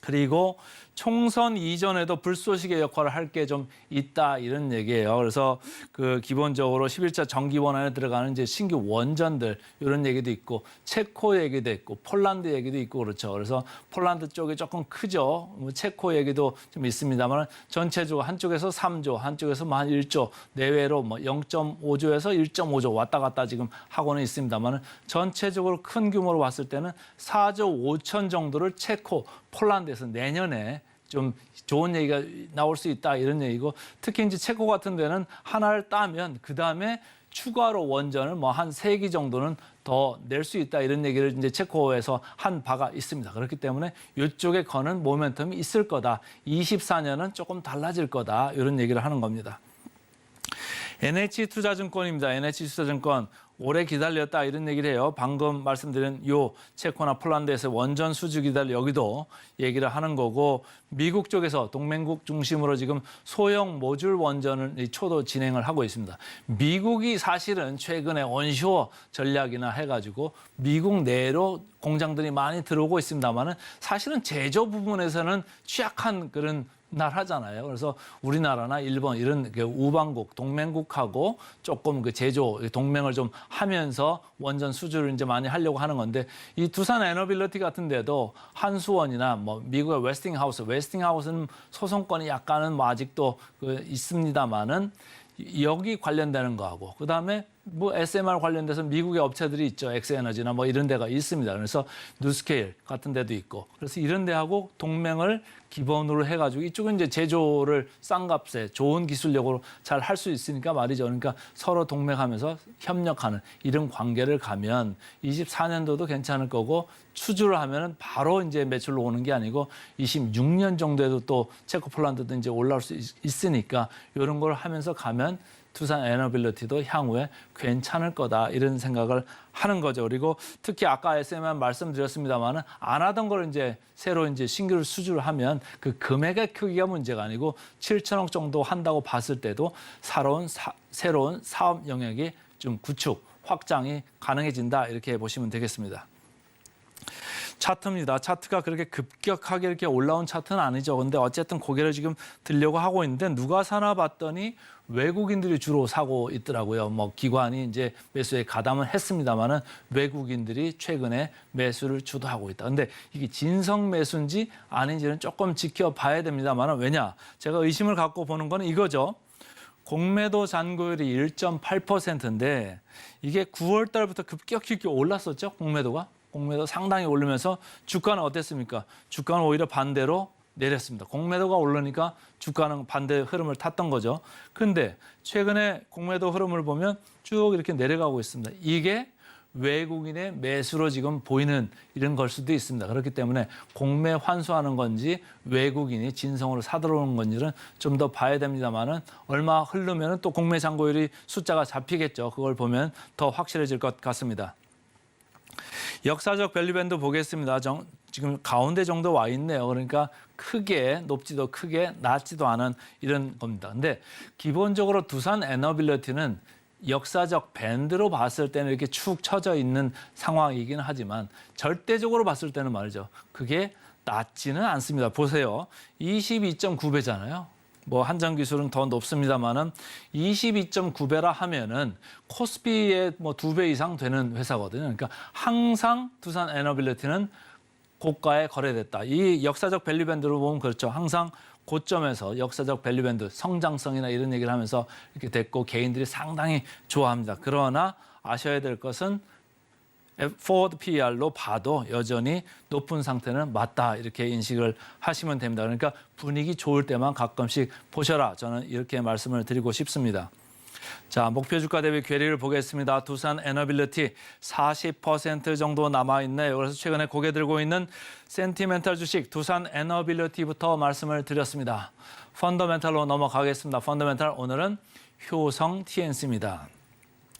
Speaker 2: 그리고 총선 이전에도 불쏘시개 역할을 할 게 좀 있다 이런 얘기예요. 그래서 그 기본적으로 11차 정기 원안에 들어가는 이제 신규 원전들 이런 얘기도 있고 체코 얘기도 있고 폴란드 얘기도 있고 그렇죠. 그래서 폴란드 쪽이 조금 크죠. 뭐 체코 얘기도 좀 있습니다만 전체적으로 한쪽에서 3조, 한쪽에서 뭐 한 1조 내외로 뭐 0.5조에서 1.5조 왔다 갔다 지금 하고는 있습니다만 전체적으로 큰 규모로 봤을 때는 4조 5천 정도를 체코, 폴란드에서 내년에 좀 좋은 얘기가 나올 수 있다 이런 얘기고 특히 이제 체코 같은 데는 하나를 따면 그 다음에 추가로 원전을 뭐 한 3기 정도는 더 낼 수 있다 이런 얘기를 이제 체코에서 한 바가 있습니다. 그렇기 때문에 이쪽에 거는 모멘텀이 있을 거다. 24년은 조금 달라질 거다. 이런 얘기를 하는 겁니다. NH투자증권입니다. NH투자증권 오래 기다렸다 이런 얘기를 해요. 방금 말씀드린 요 체코나 폴란드에서 원전 수주 기다려 여기도 얘기를 하는 거고 미국 쪽에서 동맹국 중심으로 지금 소형 모듈 원전을 초도 진행을 하고 있습니다. 미국이 사실은 최근에 온쇼어 전략이나 해가지고 미국 내로 공장들이 많이 들어오고 있습니다만은 사실은 제조 부분에서는 취약한 그런 나라잖아요. 그래서 우리나라나 일본 이런 그 우방국, 동맹국하고 조금 그 제조 동맹을 좀 하면서 원전 수주를 이제 많이 하려고 하는 건데 이 두산 에너빌리티 같은 데도 한수원이나 뭐 미국의 웨스팅하우스는 소송권이 약간은 뭐 아직도 그 있습니다만은 여기 관련되는 거하고 그다음에 뭐 SMR 관련돼서 미국의 업체들이 있죠. 엑스에너지나 뭐 이런 데가 있습니다. 그래서 뉴스케일 같은 데도 있고. 그래서 이런 데하고 동맹을 기본으로 해가지고 이쪽은 이제 제조를 싼 값에 좋은 기술력으로 잘 할 수 있으니까 말이죠. 그러니까 서로 동맹하면서 협력하는 이런 관계를 가면 24년도도 괜찮을 거고 수주를 하면은 바로 이제 매출로 오는 게 아니고 26년 정도에도 또 체코 폴란드도 이제 올라올 수 있으니까 이런 걸 하면서 가면 두산 에너빌리티도 향후에 괜찮을 거다 이런 생각을 하는 거죠. 그리고 특히 아까 SMR 말씀드렸습니다만은 안 하던 걸 이제 새로 이제 신규를 수주를 하면 그 금액의 크기가 문제가 아니고 7천억 정도 한다고 봤을 때도 새로운 사업 영역이 좀 구축, 확장이 가능해진다 이렇게 보시면 되겠습니다. 차트입니다. 차트가 그렇게 급격하게 이렇게 올라온 차트는 아니죠. 근데 어쨌든 고개를 지금 들려고 하고 있는데 누가 사나 봤더니 외국인들이 주로 사고 있더라고요. 뭐 기관이 이제 매수에 가담을 했습니다만은 외국인들이 최근에 매수를 주도하고 있다. 근데 이게 진성 매수인지 아닌지는 조금 지켜봐야 됩니다만은 왜냐? 제가 의심을 갖고 보는 거는 이거죠. 공매도 잔고율이 1.8%인데 이게 9월 달부터 급격히 이렇게 올랐었죠. 공매도 상당히 오르면서 주가는 어땠습니까? 주가는 오히려 반대로 내렸습니다. 공매도가 오르니까 주가는 반대 흐름을 탔던 거죠. 그런데 최근에 공매도 흐름을 보면 쭉 이렇게 내려가고 있습니다. 이게 외국인의 매수로 지금 보이는 이런 걸 수도 있습니다. 그렇기 때문에 공매 환수하는 건지 외국인이 진성으로 사들어오는 건지는 좀 더 봐야 됩니다만은 얼마 흐르면 또 공매 잔고율이 숫자가 잡히겠죠. 그걸 보면 더 확실해질 것 같습니다. 역사적 밸류밴드 보겠습니다. 지금 가운데 정도 와 있네요. 그러니까 크게 높지도 크게 낮지도 않은 이런 겁니다. 근데 기본적으로 두산 에너빌리티는 역사적 밴드로 봤을 때는 이렇게 축 처져 있는 상황이긴 하지만 절대적으로 봤을 때는 말이죠. 그게 낮지는 않습니다. 보세요. 22.9배잖아요. 뭐 한정 기술은 더 높습니다만은 22.9배라 하면은 코스피의 뭐 2배 이상 되는 회사거든요. 그러니까 항상 두산 에너빌리티는 고가에 거래됐다. 이 역사적 밸류밴드로 보면 그렇죠. 항상 고점에서 역사적 밸류밴드 성장성이나 이런 얘기를 하면서 이렇게 됐고 개인들이 상당히 좋아합니다. 그러나 아셔야 될 것은 forward PER로 봐도 여전히 높은 상태는 맞다 이렇게 인식을 하시면 됩니다. 그러니까 분위기 좋을 때만 가끔씩 보셔라. 저는 이렇게 말씀을 드리고 싶습니다. 자, 목표 주가 대비 괴리를 보겠습니다. 두산 에너빌리티 40% 정도 남아있네요. 그래서 최근에 고개 들고 있는 센티멘탈 주식 두산 에너빌리티부터 말씀을 드렸습니다. 펀더멘탈로 넘어가겠습니다. 펀더멘탈 오늘은 효성 TNC입니다.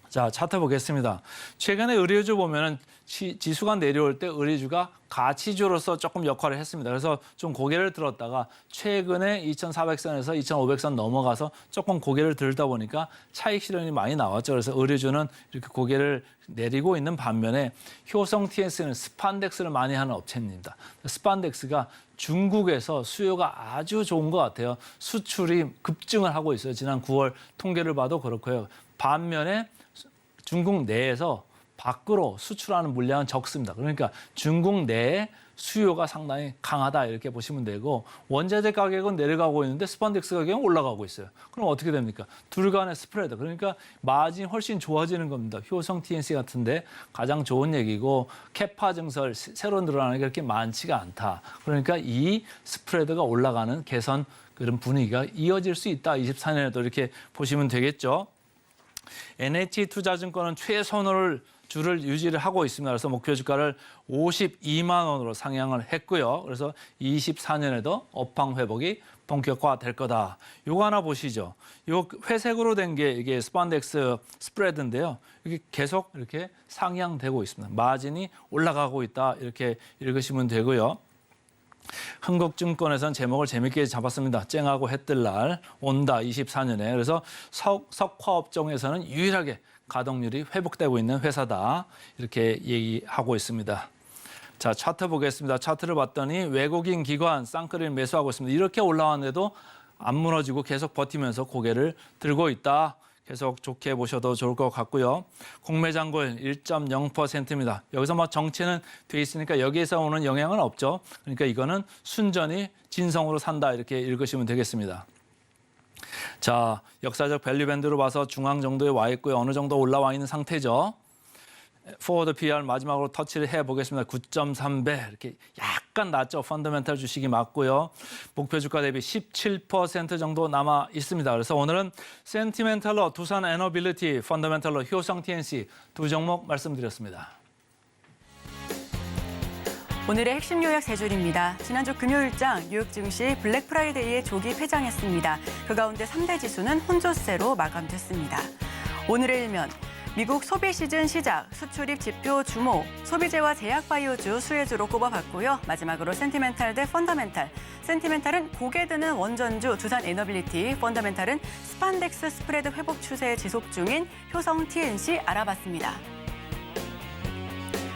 Speaker 2: 자, 차트 보겠습니다. 최근에 의류주 보면은 지수가 내려올 때 의류주가 가치주로서 조금 역할을 했습니다. 그래서 좀 고개를 들었다가 최근에 2,400선에서 2,500선 넘어가서 조금 고개를 들다 보니까 차익 실현이 많이 나왔죠. 그래서 의류주는 이렇게 고개를 내리고 있는 반면에 효성 TNC는 스판덱스를 많이 하는 업체입니다. 스판덱스가 중국에서 수요가 아주 좋은 것 같아요. 수출이 급증을 하고 있어요. 지난 9월 통계를 봐도 그렇고요. 반면에 중국 내에서 밖으로 수출하는 물량은 적습니다. 그러니까 중국 내에 수요가 상당히 강하다 이렇게 보시면 되고 원자재 가격은 내려가고 있는데 스판덱스 가격은 올라가고 있어요. 그럼 어떻게 됩니까? 둘 간의 스프레드. 그러니까 마진이 훨씬 좋아지는 겁니다. 효성 TNC 같은데 가장 좋은 얘기고 캐파 증설 새로 늘어나는 게 그렇게 많지가 않다. 그러니까 이 스프레드가 올라가는 개선 그런 분위기가 이어질 수 있다. 24년에도 이렇게 보시면 되겠죠. NH투자증권은 최선을 주를 유지를 하고 있습니다. 그래서 목표 주가를 52만 원으로 상향을 했고요. 그래서 24년에도 업황 회복이 본격화될 거다. 요거 하나 보시죠. 요 회색으로 된 게 이게 스판덱스 스프레드인데요. 이게 계속 이렇게 상향되고 있습니다. 마진이 올라가고 있다. 이렇게 읽으시면 되고요. 흥국증권에서는 제목을 재밌게 잡았습니다. 쨍하고 해뜰 날 온다 24년에. 그래서 석화업종에서는 유일하게 가동률이 회복되고 있는 회사다. 이렇게 얘기하고 있습니다. 자, 차트 보겠습니다. 차트를 봤더니 외국인 기관 쌍끌이를 매수하고 있습니다. 이렇게 올라왔는데도 안 무너지고 계속 버티면서 고개를 들고 있다. 계속 좋게 보셔도 좋을 것 같고요. 공매장고율 1.0%입니다. 여기서 뭐 정체는 돼 있으니까 여기에서 오는 영향은 없죠. 그러니까 이거는 순전히 진성으로 산다 이렇게 읽으시면 되겠습니다. 자, 역사적 밸류 밴드로 봐서 중앙 정도에 와 있고요. 어느 정도 올라와 있는 상태죠. 포워드 PR 마지막으로 터치를 해보겠습니다. 9.3배 이렇게 약간 낮죠. 펀더멘탈 주식이 맞고요. 목표 주가 대비 17% 정도 남아 있습니다. 그래서 오늘은 센티멘탈러 두산 에너빌리티, 펀더멘탈러 효성 TNC 두 종목 말씀드렸습니다.
Speaker 4: 오늘의 핵심 요약 세 줄입니다. 지난주 금요일장 뉴욕 증시 블랙 프라이데이에 조기 폐장했습니다. 그 가운데 3대 지수는 혼조세로 마감됐습니다. 오늘의 일면 미국 소비 시즌 시작, 수출입 지표 주목, 소비재와 제약바이오주 수혜주로 꼽아봤고요. 마지막으로 센티멘탈 대 펀더멘탈. 센티멘탈은 고개 드는 원전주 두산 에너빌리티, 펀더멘탈은 스판덱스 스프레드 회복 추세 지속 중인 효성 TNC 알아봤습니다.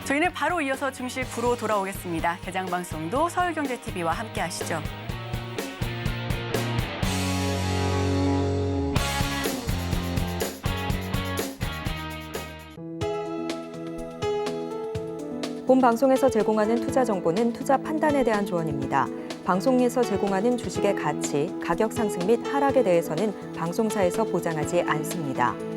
Speaker 4: 저희는 바로 이어서 증시 구로 돌아오겠습니다. 개장 방송도 서울경제TV와 함께 하시죠.
Speaker 1: 본 방송에서 제공하는 투자 정보는 투자 판단에 대한 조언입니다. 방송에서 제공하는 주식의 가치, 가격 상승 및 하락에 대해서는 방송사에서 보장하지 않습니다.